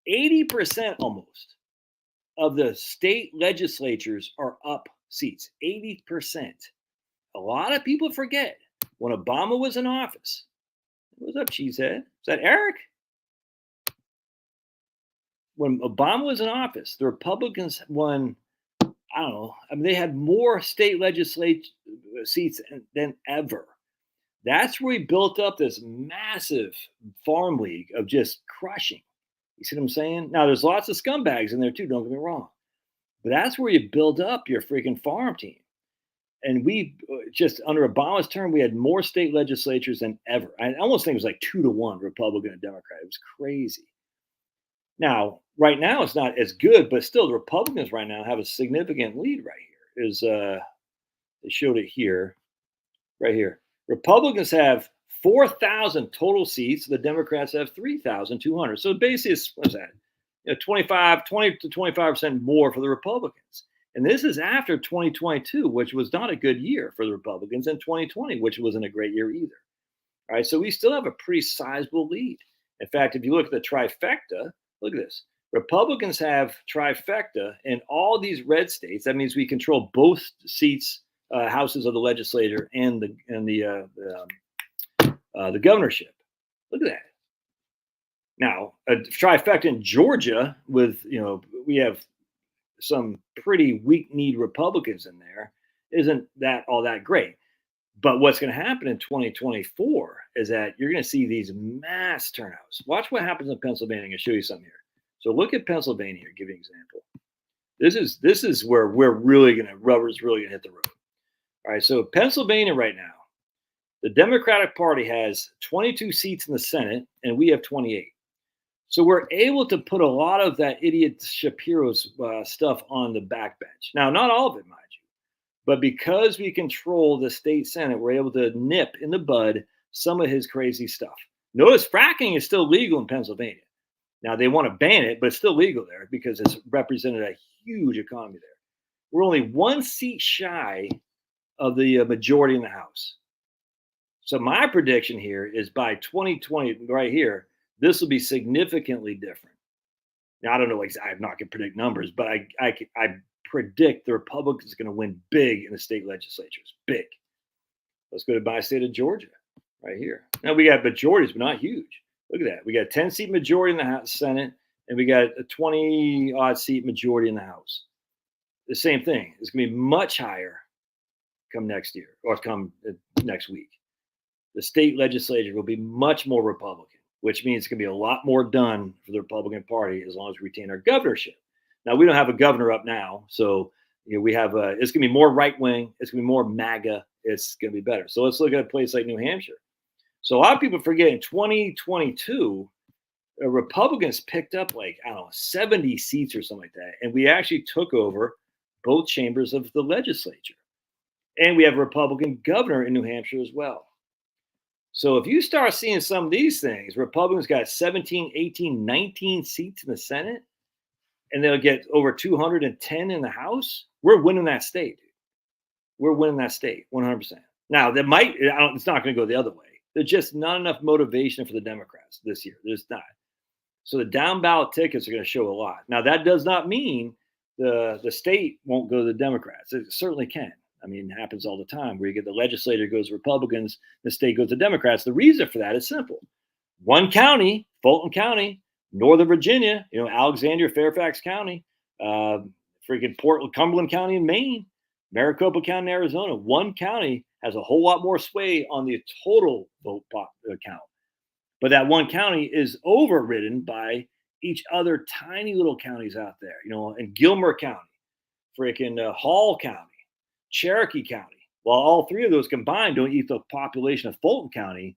80% almost of the state legislatures are up seats, 80%. A lot of people forget when Obama was in office. What's up, Cheesehead? Is that Eric? When Obama was in office, the Republicans won, I don't know, I mean, they had more state legislature seats than ever. That's where we built up this massive farm league of just crushing. You see what I'm saying? Now, there's lots of scumbags in there too, don't get me wrong. But that's where you build up your freaking farm team. And we just, under Obama's term, we had more state legislatures than ever. I almost think it was like 2-1 Republican and Democrat. It was crazy. Now, right now, it's not as good, but still, the Republicans right now have a significant lead right here. They showed it here, right here. Republicans have 4,000 total seats. The Democrats have 3,200. So basically, it's, what's that? 20 to 25% more for the Republicans. And this is after 2022, which was not a good year for the Republicans, and 2020, which wasn't a great year either. All right, so we still have a pretty sizable lead. In fact, if you look at the trifecta, look at this. Republicans have trifecta in all these red states. That means we control both seats, houses of the legislature, and the governorship. Look at that. Now, a trifecta in Georgia with, we have some pretty weak-kneed Republicans in there, isn't that all that great. But what's going to happen in 2024 is that you're going to see these mass turnouts. Watch what happens in Pennsylvania. I'm going to show you something here. So look at Pennsylvania here. Give you an example. This is where rubber's really going to hit the road. All right. So Pennsylvania right now, the Democratic Party has 22 seats in the Senate, and we have 28. So we're able to put a lot of that idiot Shapiro's stuff on the backbench. Now, not all of it, mind you, but because we control the state Senate, we're able to nip in the bud some of his crazy stuff. Notice fracking is still legal in Pennsylvania. Now, they want to ban it, but it's still legal there because it's represented a huge economy there. We're only one seat shy of the majority in the House. So my prediction here is by 2020, right here, this will be significantly different. Now, I don't know, I'm not going to predict numbers, but I predict the Republicans are going to win big in the state legislatures. Big. Let's go to my state of Georgia, right here. Now, we got majorities, but not huge. Look at that. We got a 10-seat majority in the House, Senate, and we got a 20-odd seat majority in the House. The same thing. It's going to be much higher come next year or come next week. The state legislature will be much more Republican, which means it's going to be a lot more done for the Republican Party as long as we retain our governorship. Now, we don't have a governor up now, so we have it's going to be more right wing. It's going to be more MAGA. It's going to be better. So let's look at a place like New Hampshire. So a lot of people forget in 2022, Republicans picked up 70 seats or something like that, and we actually took over both chambers of the legislature. And we have a Republican governor in New Hampshire as well. So if you start seeing some of these things, Republicans got 17, 18, 19 seats in the Senate, and they'll get over 210 in the House. We're winning that state. We're winning that state 100%. Now, it's not going to go the other way. There's just not enough motivation for the Democrats this year. There's not. So the down ballot tickets are going to show a lot. Now, that does not mean the state won't go to the Democrats. It certainly can. I mean, it happens all the time where you get the legislature goes to Republicans, the state goes to Democrats. The reason for that is simple. One county, Fulton County, Northern Virginia, Alexandria, Fairfax County, freaking Portland, Cumberland County in Maine, Maricopa County in Arizona. One county has a whole lot more sway on the total vote count. But that one county is overridden by each other tiny little counties out there, in Gilmer County, freaking Hall County, Cherokee County. While all three of those combined don't eat the population of Fulton County,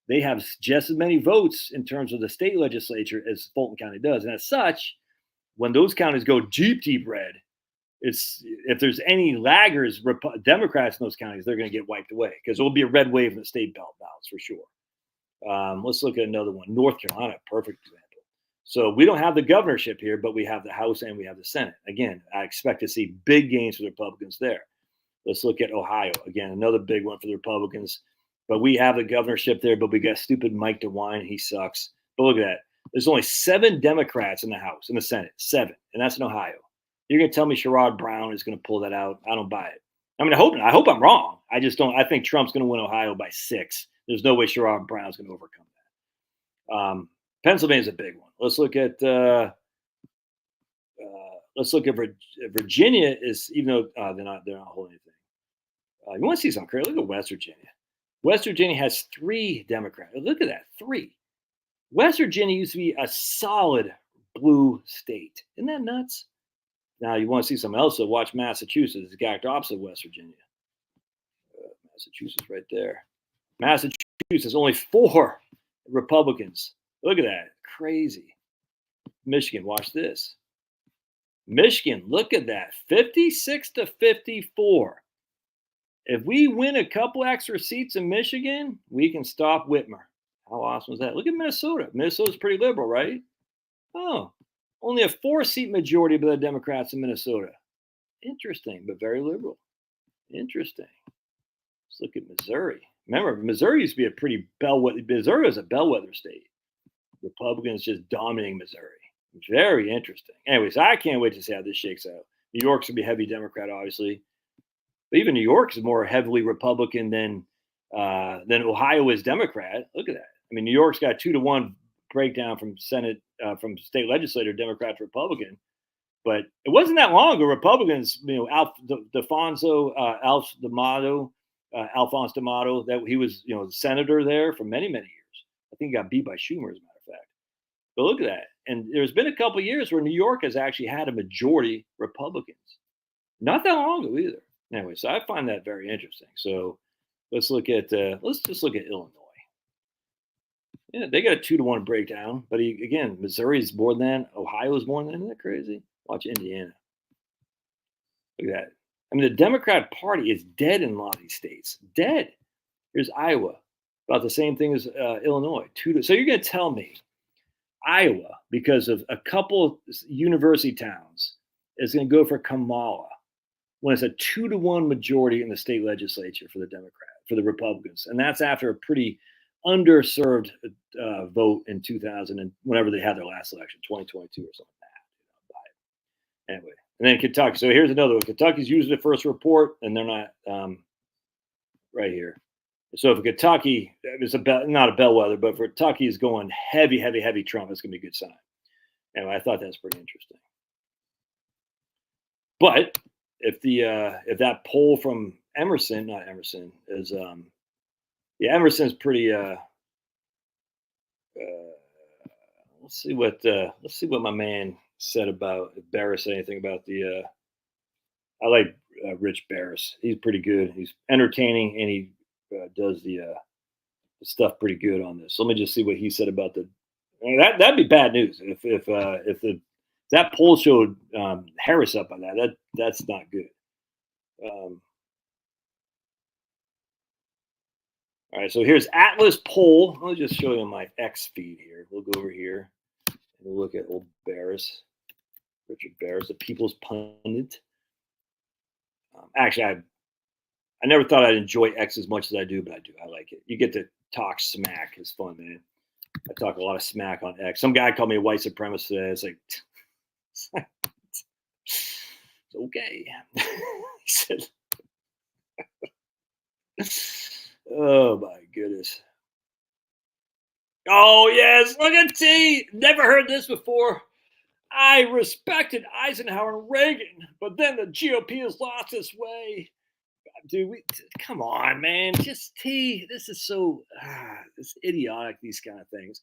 they have just as many votes in terms of the state legislature as Fulton County does. And as such, when those counties go deep red, if there's any laggers, Democrats in those counties, they're going to get wiped away because there will be a red wave in the state ballots for sure. Let's look at another one. North Carolina, perfect example. So we don't have the governorship here, but we have the House and we have the Senate. Again, I expect to see big gains for the Republicans there. Let's look at Ohio. Again, another big one for the Republicans. But we have the governorship there, but we got stupid Mike DeWine. He sucks. But look at that. There's only 7 Democrats in the House, in the Senate. 7. And that's in Ohio. You're going to tell me Sherrod Brown is going to pull that out? I don't buy it. I mean, I hope I'm wrong. I just don't. I think Trump's going to win Ohio by 6. There's no way Sherrod Brown's going to overcome that. Pennsylvania's a big one. Let's look at Virginia. Is even though they're not holding anything. You want to see something crazy? Look at West Virginia. West Virginia has 3 Democrats. Look at that, 3. West Virginia used to be a solid blue state. Isn't that nuts? Now you want to see something else? So watch Massachusetts. It's the exact opposite of West Virginia. Massachusetts right there. Massachusetts, only 4 Republicans. Look at that. Crazy. Michigan, watch this. Michigan, look at that. 56 to 54. If we win a couple extra seats in Michigan, we can stop Whitmer. How awesome is that? Look at Minnesota. Minnesota's pretty liberal, right? Oh, only a 4-seat majority of the Democrats in Minnesota. Interesting, but very liberal. Interesting. Let's look at Missouri. Remember, Missouri used to be a pretty bellwether. Missouri was a bellwether state. Republicans just dominating Missouri. Very interesting. Anyways, I can't wait to see how this shakes out. New York's going to be heavy Democrat, obviously. But even New York is more heavily Republican than Ohio is Democrat. Look at that. I mean, New York's got 2-to-1 breakdown from Senate, from state legislature, Democrat to Republican. But it wasn't that long ago. Republicans, Alphonse D'Amato, that he was, the senator there for many, many years. I think he got beat by Schumer, as a matter of fact. But look at that. And there's been a couple of years where New York has actually had a majority Republicans. Not that long ago either. Anyway, so I find that very interesting. So let's just look at Illinois. Yeah, they got a 2-to-1 breakdown, but again, Missouri is more than Ohio is more than. Isn't that crazy? Watch Indiana. Look at that. I mean, the Democrat Party is dead in a lot of these states. Dead. Here's Iowa, about the same thing as Illinois. So you're going to tell me Iowa, because of a couple of university towns, is going to go for Kamala. when it's a 2-1 majority in the state legislature for the Republicans, and that's after a pretty underserved vote in 2000 and whenever they had their last election, 2022 or something like that. Anyway, and then Kentucky. So here's another one. Kentucky's usually the first report, and they're not right here. So if Kentucky is not a bellwether, but if Kentucky is going heavy, heavy, heavy Trump, it's going to be a good sign. Anyway, I thought that's pretty interesting. But if that poll from Emerson, not Emerson, is Emerson's pretty. Let's see what my man said about if Barris said anything about the. I like Rich Barris. He's pretty good. He's entertaining and he does the stuff pretty good on this. So let me just see what he said about that'd be bad news if that poll showed Harris up on that's not good. All right, so here's Atlas poll. I'll just show you my X feed here. We'll go over here and we'll look at old Barris, Richard Barris, the People's Pundit. Actually, I never thought I'd enjoy X as much as I do, but I do. I like it. You get to talk smack. It's fun, man. I talk a lot of smack on X. Some guy called me a white supremacist today. It's like, it's okay. He said, oh my goodness. Oh yes, look at T. Never heard this before. I respected Eisenhower and Reagan, but then the GOP has lost its way. Dude, come on, man. Just T. This is so it's idiotic, these kind of things.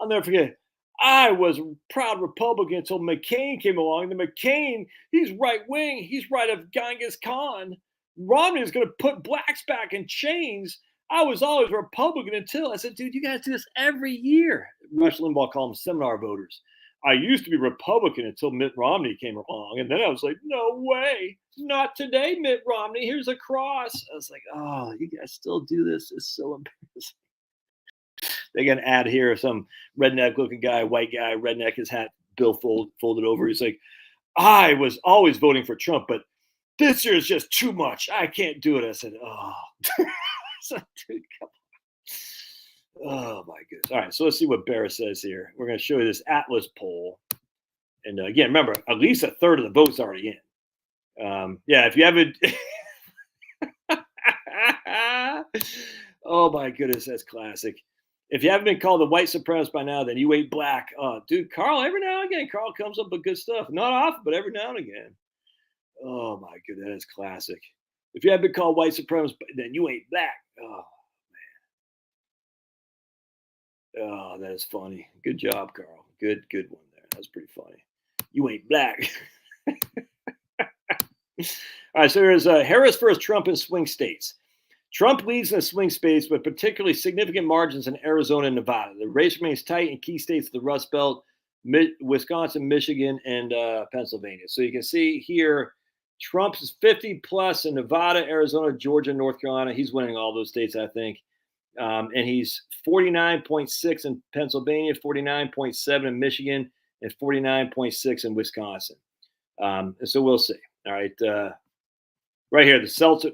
I'll never forget. I was a proud Republican until McCain came along. The McCain, he's right wing. He's right of Genghis Khan. Romney is going to put blacks back in chains. I was always a Republican until I said, dude, you guys do this every year. Rush Limbaugh called them seminar voters. I used to be Republican until Mitt Romney came along. And then I was like, no way. Not today, Mitt Romney. Here's a cross. I was like, oh, you guys still do this? It's so embarrassing. They got an ad here, some redneck looking guy, white guy, redneck, his hat, bill folded over. He's like, I was always voting for Trump, but this year is just too much. I can't do it. I said, oh. So, dude, come on. Oh my goodness. All right, so let's see what Barris says here. We're going to show you this Atlas poll. And again, remember, at least a third of the vote's already in. Yeah, if you haven't. Oh my goodness, that's classic. If you haven't been called a white supremacist by now, then you ain't black. Oh, dude, Carl, every now and again, Carl comes up with good stuff. Not often, but every now and again. Oh my goodness, that is classic. If you haven't been called white supremacist, then you ain't black. Oh man. Oh, that is funny. Good job, Carl. Good one there. That's pretty funny. You ain't black. All right, so there's Harris versus Trump in swing states. Trump leads in the swing states with particularly significant margins in Arizona and Nevada. The race remains tight in key states of the Rust Belt, Wisconsin, Michigan, and Pennsylvania. So you can see here, Trump is 50 plus in Nevada, Arizona, Georgia, North Carolina. He's winning all those states, I think. And he's 49.6 in Pennsylvania, 49.7 in Michigan, and 49.6 in Wisconsin. And so we'll see. All right. Right here, the Seltzer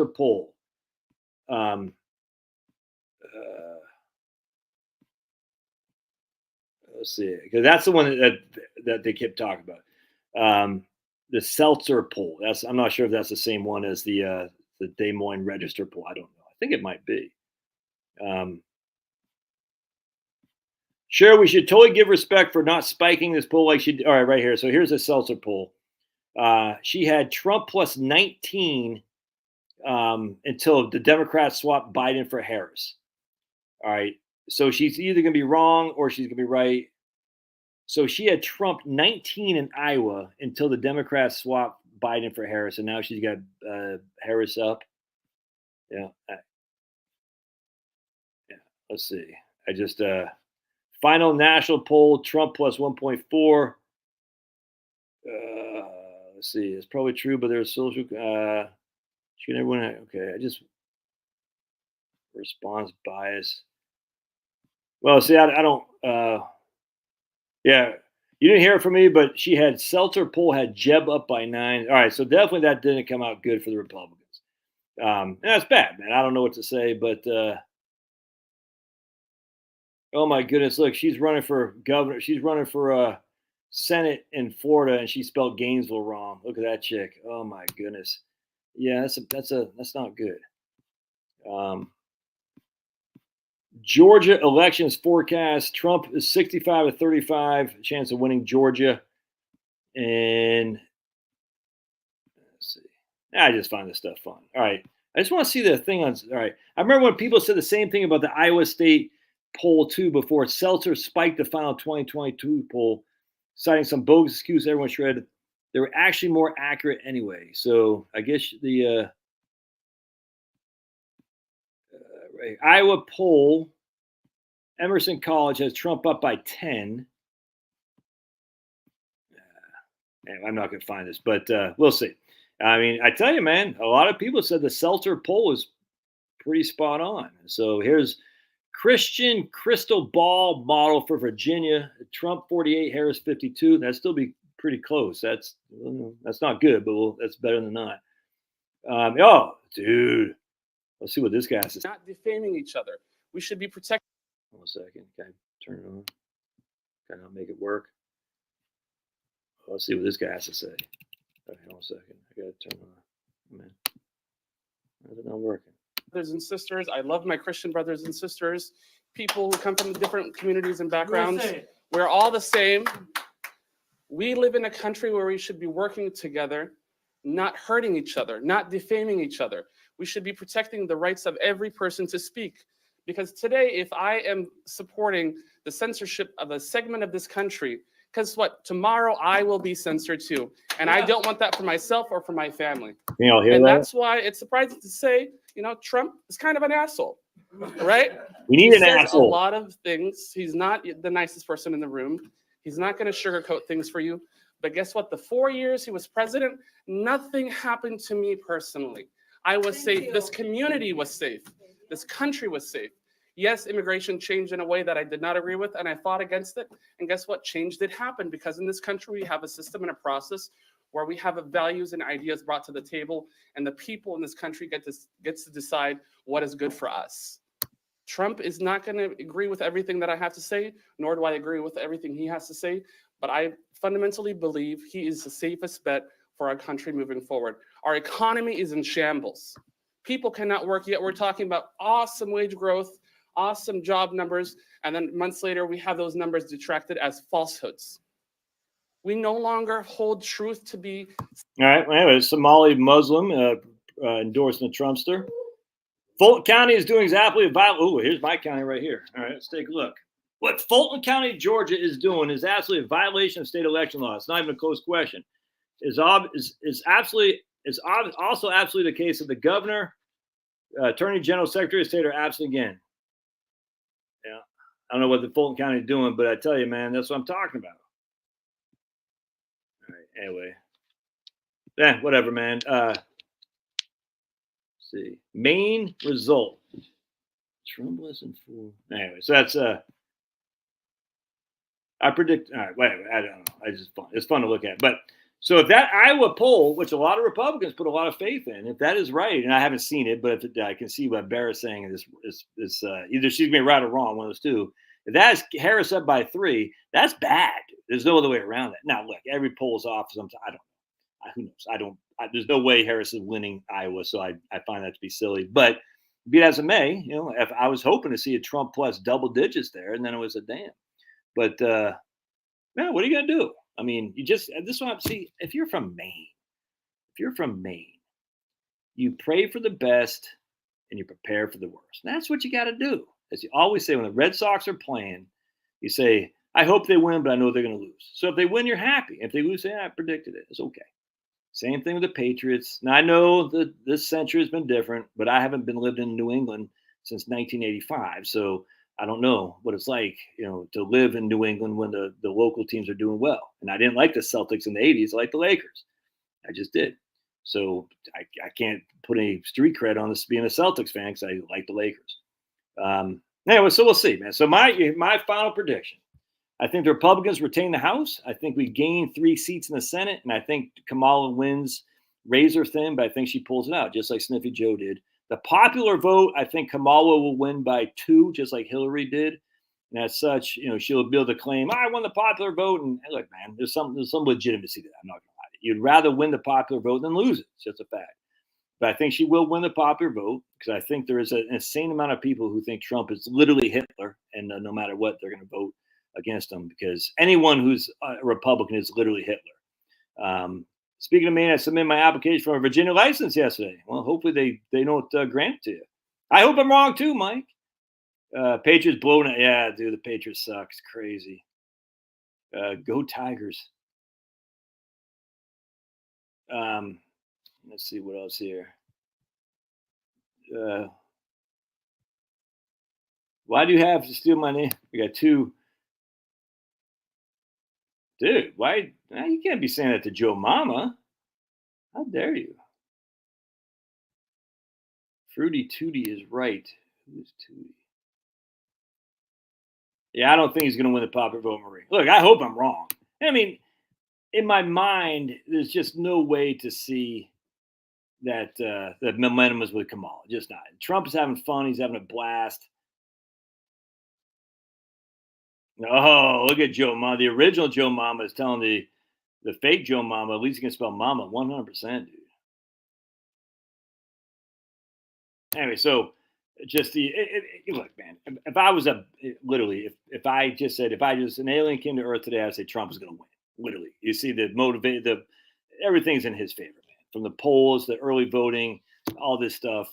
poll. Let's see, because that's the one that they kept talking about. The Seltzer poll. I'm not sure if that's the same one as the Des Moines Register poll. I don't know. I think it might be. Sure, we should totally give respect for not spiking this poll like she did. All right, right here. So here's the Seltzer poll. She had Trump plus 19 until the Democrats swapped Biden for Harris. All right. So she's either going to be wrong or she's going to be right. So she had Trump 19 in Iowa until the Democrats swapped Biden for Harris. And now she's got Harris up. Yeah. Yeah. Let's see. I just final national poll, Trump plus 1.4. Let's see. It's probably true, but there's social. Should everyone? Okay. I just response bias. Well, see, I don't. Yeah, You didn't hear it from me, but she had Seltzer poll had Jeb up by 9. All right, so definitely that didn't come out good for the Republicans. And that's bad, man. I don't know what to say, but oh my goodness, look, she's running for governor. She's running for Senate in Florida, and she spelled Gainesville wrong. Look at that chick. Oh my goodness. Yeah, that's not good. Georgia elections forecast: Trump is 65-35 chance of winning Georgia, and let's see. I just find this stuff fun. All right, I just want to see the thing on. All right, I remember when people said the same thing about the Iowa State poll too before Seltzer spiked the final 2022 poll, citing some bogus excuse everyone shredded. They were actually more accurate anyway. So I guess the Iowa poll, Emerson College has Trump up by 10. I'm not going to find this, but we'll see. I mean, I tell you, man, a lot of people said the Seltzer poll is pretty spot on. So here's Christian crystal ball model for Virginia. Trump 48, Harris 52. That'd still be pretty close. That's not good, but that's better than not. Oh, dude. Let's see what this guy says. Not defaming each other. We should be protecting. One second. Can I turn it on? Can I make it work? Let's see what this guy has to say. Okay, hold on a second. I got to turn it on. Man. How's it not working? Brothers and sisters. I love my Christian brothers and sisters. People who come from different communities and backgrounds. We're all the same. We live in a country where we should be working together, not hurting each other, not defaming each other. We should be protecting the rights of every person to speak. Because today, if I am supporting the censorship of a segment of this country, guess what? Tomorrow I will be censored too. And I don't want that for myself or for my family. And that's why it's surprising to say, Trump is kind of an asshole, right? We need an asshole. A lot of things. He's not the nicest person in the room. He's not going to sugarcoat things for you. But guess what? The 4 years he was president, nothing happened to me personally. I was safe. This community was safe. This country was safe. Yes, immigration changed in a way that I did not agree with, and I fought against it. And guess what? Change did happen, because in this country, we have a system and a process where we have values and ideas brought to the table, and the people in this country gets to decide what is good for us. Trump is not going to agree with everything that I have to say, nor do I agree with everything he has to say, but I fundamentally believe he is the safest bet for our country moving forward. Our economy is in shambles. People cannot work, yet we're talking about awesome wage growth, awesome job numbers, and then months later we have those numbers detracted as falsehoods. We no longer hold truth to be. All right. Well, anyway, Somali Muslim endorsing the Trumpster. Fulton County is doing exactly a violation. Oh, here's my county right here. All right, let's take a look. What Fulton County, Georgia is doing is absolutely a violation of state election law. It's not even a close question. It's also absolutely the case that the governor, attorney general, secretary of state are absent again. Yeah, I don't know what the Fulton County is doing, but I tell you, man, that's what I'm talking about. All right, anyway. Yeah, whatever, man. Let's see. Main result. Trump less than 4. Anyway, so that's I predict. All right, whatever. I don't know. It's fun to look at. But so if that Iowa poll, which a lot of Republicans put a lot of faith in, if that is right, and I haven't seen it, but if I can see what Barra's saying, this either she's being right or wrong, one of those two. If that is Harris up by 3, that's bad. There's no other way around it. Now, look, every poll is off. Sometimes I don't know. Who knows? There's no way Harris is winning Iowa, so I find that to be silly. But be it as it may, if I was hoping to see a Trump plus double digits there, and then it was a damn. But man, what are you gonna do? I mean, this one. See, if you're from Maine, you pray for the best and you prepare for the worst. And that's what you got to do. As you always say, when the Red Sox are playing, you say, "I hope they win, but I know they're going to lose." So if they win, you're happy. If they lose, say, "I predicted it. It's okay." Same thing with the Patriots. Now I know that this century has been different, but I haven't been lived in New England since 1985, so I don't know what it's like, to live in New England when the local teams are doing well. And I didn't like the Celtics in the 80s. I liked the Lakers. I just did. So I can't put any street cred on this being a Celtics fan because I like the Lakers. Anyway, so we'll see, man. So my final prediction. I think the Republicans retain the House. I think we gain 3 seats in the Senate, and I think Kamala wins razor thin, but I think she pulls it out, just like Sniffy Joe did. The popular vote, I think Kamala will win by 2, just like Hillary did. And as such, she'll be able to claim, I won the popular vote. And look, man, there's some legitimacy to that. I'm not gonna lie. You'd rather win the popular vote than lose it. It's just a fact. But I think she will win the popular vote because I think there is an insane amount of people who think Trump is literally Hitler, and no matter what, they're going to vote against him because anyone who's a Republican is literally Hitler. Speaking of me, I submitted my application for a Virginia license yesterday. Well, hopefully they don't grant it to you. I hope I'm wrong too, Mike. Patriots blowing it. Yeah, dude, the Patriots suck. It's crazy. Go Tigers. Let's see what else here. Why do you have to steal my name? We got 2. Dude, why? You can't be saying that to Joe Mama. How dare you? Fruity Tootie is right. Who's Tootie? Yeah, I don't think he's going to win the popular vote, Marie. Look, I hope I'm wrong. I mean, in my mind, there's just no way to see that the momentum is with Kamala. Just not. Trump is having fun. He's having a blast. Oh, look at Joe Mama. The original Joe Mama is telling the fake Joe Mama, at least he can spell Mama 100%, dude. Anyway, so just look, man. If I was if I just an alien came to Earth today, I'd say Trump is going to win. Literally, you see everything's in his favor, man. From the polls, the early voting, all this stuff.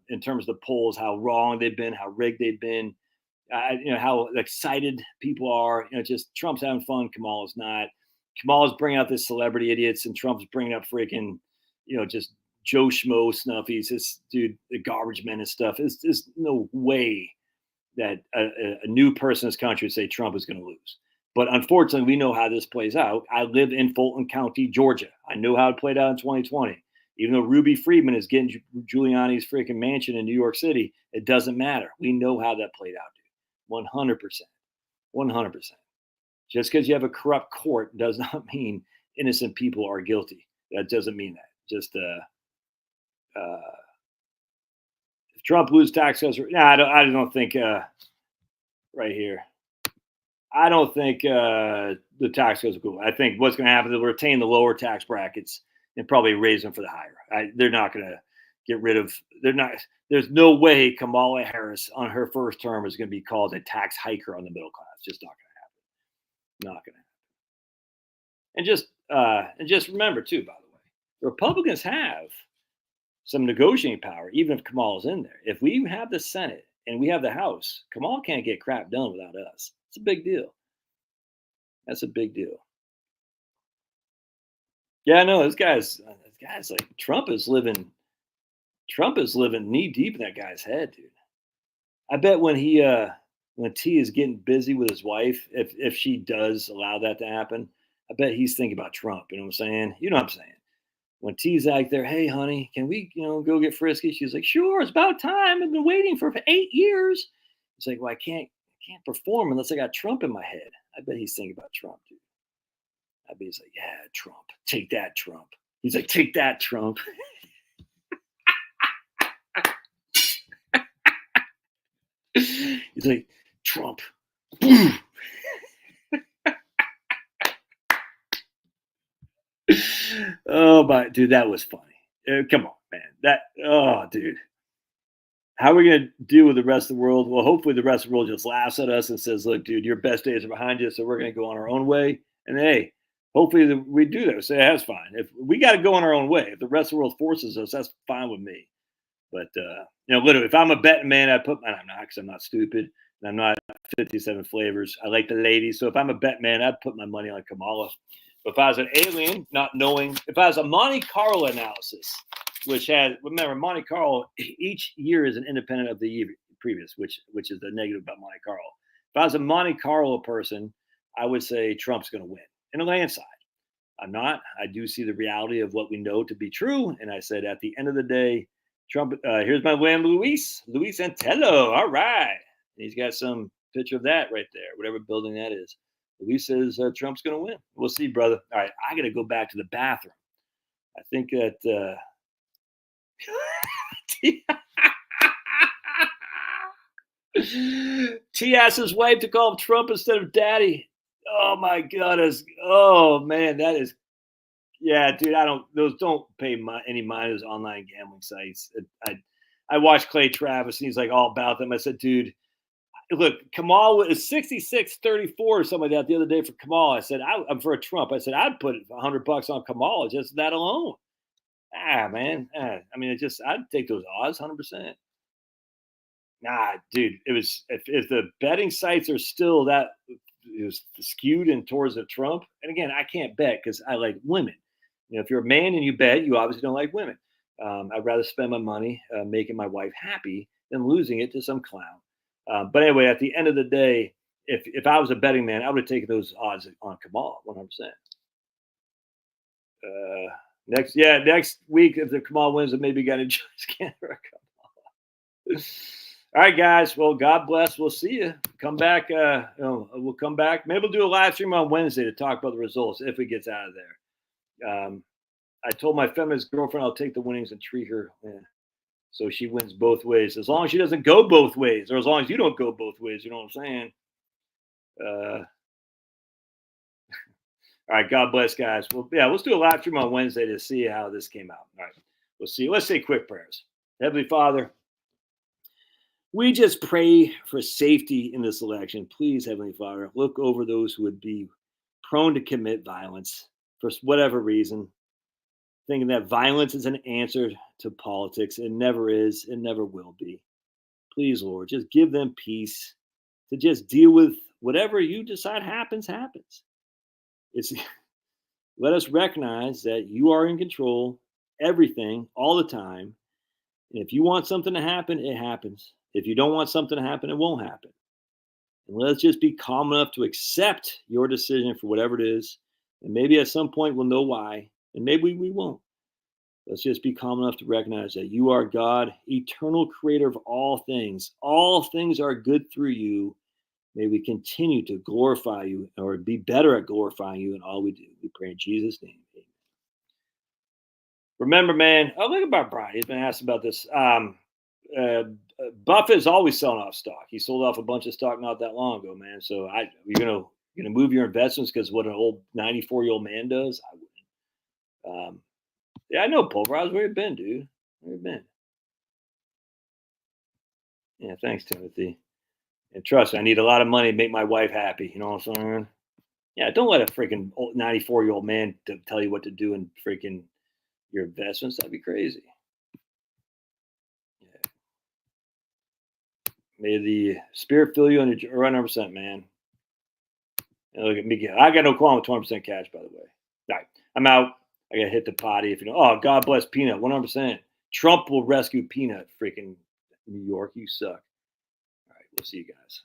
In terms of the polls, how wrong they've been, how rigged they've been. How excited people are. Just Trump's having fun. Kamala's not. Kamala's bringing out this celebrity idiots, and Trump's bringing up freaking, just Joe Schmo snuffies. This dude, the garbage men and stuff. There's no way that a new person in this country would say Trump is going to lose. But unfortunately, we know how this plays out. I live in Fulton County, Georgia. I know how it played out in 2020. Even though Ruby Friedman is getting Giuliani's freaking mansion in New York City, it doesn't matter. We know how that played out, dude. 100%. 100%. Just because you have a corrupt court does not mean innocent people are guilty. That doesn't mean that. Just if Trump loses tax cuts, I don't think right here. I don't think the tax cuts will go. I think what's going to happen is they'll retain the lower tax brackets and probably raise them for the higher. They're not going to get rid of. They're not. There's no way Kamala Harris on her first term is going to be called a tax hiker on the middle class. Just not going to happen. Not going to happen. And just remember too, by the way, Republicans have some negotiating power, even if Kamala's in there. If we have the Senate and we have the House, Kamala can't get crap done without us. It's a big deal. That's a big deal. Yeah, no, this guy's like Trump is living knee deep in that guy's head, dude. I bet when T is getting busy with his wife, if she does allow that to happen, I bet he's thinking about Trump. You know what I'm saying? You know what I'm saying? When T's out there, hey, honey, can we, go get frisky? She's like, sure, it's about time. I've been waiting for 8 years. It's like, well, I can't perform unless I got Trump in my head. I bet he's thinking about Trump, dude. I bet he's like, yeah, Trump. Take that, Trump. He's like, take that, Trump. He's like, Trump. Oh, my dude, that was funny. Come on, man. Dude. How are we going to deal with the rest of the world? Well, hopefully the rest of the world just laughs at us and says, look, dude, your best days are behind you, so we're going to go on our own way. And hey, hopefully we do that. Say, that's fine. If we got to go on our own way, if the rest of the world forces us, that's fine with me. But, literally, if I'm a betting man, I'm not, because I'm not stupid. And I'm not 57 flavors. I like the ladies. So if I'm a bet man, I'd put my money on Kamala. But if I was an alien, not knowing, if I was a Monte Carlo analysis, remember, Monte Carlo, each year is an independent of the year previous, which is the negative about Monte Carlo. If I was a Monte Carlo person, I would say Trump's going to win in a landslide. I'm not. I do see the reality of what we know to be true. And I said, at the end of the day, Trump, here's my man, Luis Antello. All right. And he's got some picture of that right there, whatever building that is. Luis says Trump's going to win. We'll see, brother. All right, I got to go back to the bathroom. I think that T asked his wife to call him Trump instead of Daddy. Oh my God! Oh man, that is. Yeah, dude. Don't pay any mind to those online gambling sites. I watched Clay Travis, and he's like all about them. I said, dude, look, Kamal was 66-34 or something like that the other day for Kamal. I said, I'm for a Trump. I said, I'd put $100 on Kamal just that alone. Man. I mean, I'd take those odds 100%. Nah, dude, it was, if the betting sites are still that it was skewed in towards the Trump. And again, I can't bet because I like women. If you're a man and you bet, you obviously don't like women. I'd rather spend my money making my wife happy than losing it to some clown. But anyway, at the end of the day, if I was a betting man, I would have taken those odds on Kamal 100%. Next week, if the Kamal wins, then maybe got to just can't Kamal. All right, guys. Well, God bless. We'll see you. Come back. We'll come back. Maybe we'll do a live stream on Wednesday to talk about the results if it gets out of there. I told my feminist girlfriend I'll take the winnings and treat her so she wins both ways. As long as she doesn't go both ways, or as long as you don't go both ways, you know what I'm saying? All right, God bless, guys. Well, yeah, let's do a live stream on Wednesday to see how this came out. All right, we'll see. Let's say quick prayers. Heavenly Father, we just pray for safety in this election. Please, Heavenly Father, look over those who would be prone to commit violence for whatever reason, thinking that violence is an answer to politics. It never is. It never will be. Please, Lord, just give them peace to just deal with whatever you decide happens. Let us recognize that you are in control, everything, all the time. And if you want something to happen, it happens. If you don't want something to happen, it won't happen. And let's just be calm enough to accept your decision for whatever it is. And maybe at some point we'll know why. And maybe we won't. Let's just be calm enough to recognize that you are God, eternal creator of all things. All things are good through you. May we continue to glorify you or be better at glorifying you in all we do. We pray in Jesus' name. Amen. Remember, man, look about Brian. He's been asked about this. Buffett is always selling off stock. He sold off a bunch of stock not that long ago, man. So you're gonna move your investments because what an old 94-year-old man does? I wouldn't. Yeah, I know, Pulverized. Where you been, dude? Where you been? Yeah, thanks, Timothy. And trust me, I need a lot of money to make my wife happy. You know what I'm saying? Yeah, don't let a freaking 94-year-old man tell you what to do in freaking your investments. That'd be crazy. Yeah. May the spirit fill you on your 100%, man. And look at me. I got no qualm with 20% cash, by the way. All right, I'm out. I got to hit the potty. If you know, oh, God bless Peanut, 100%. Trump will rescue Peanut, freaking New York. You suck. All right, we'll see you guys.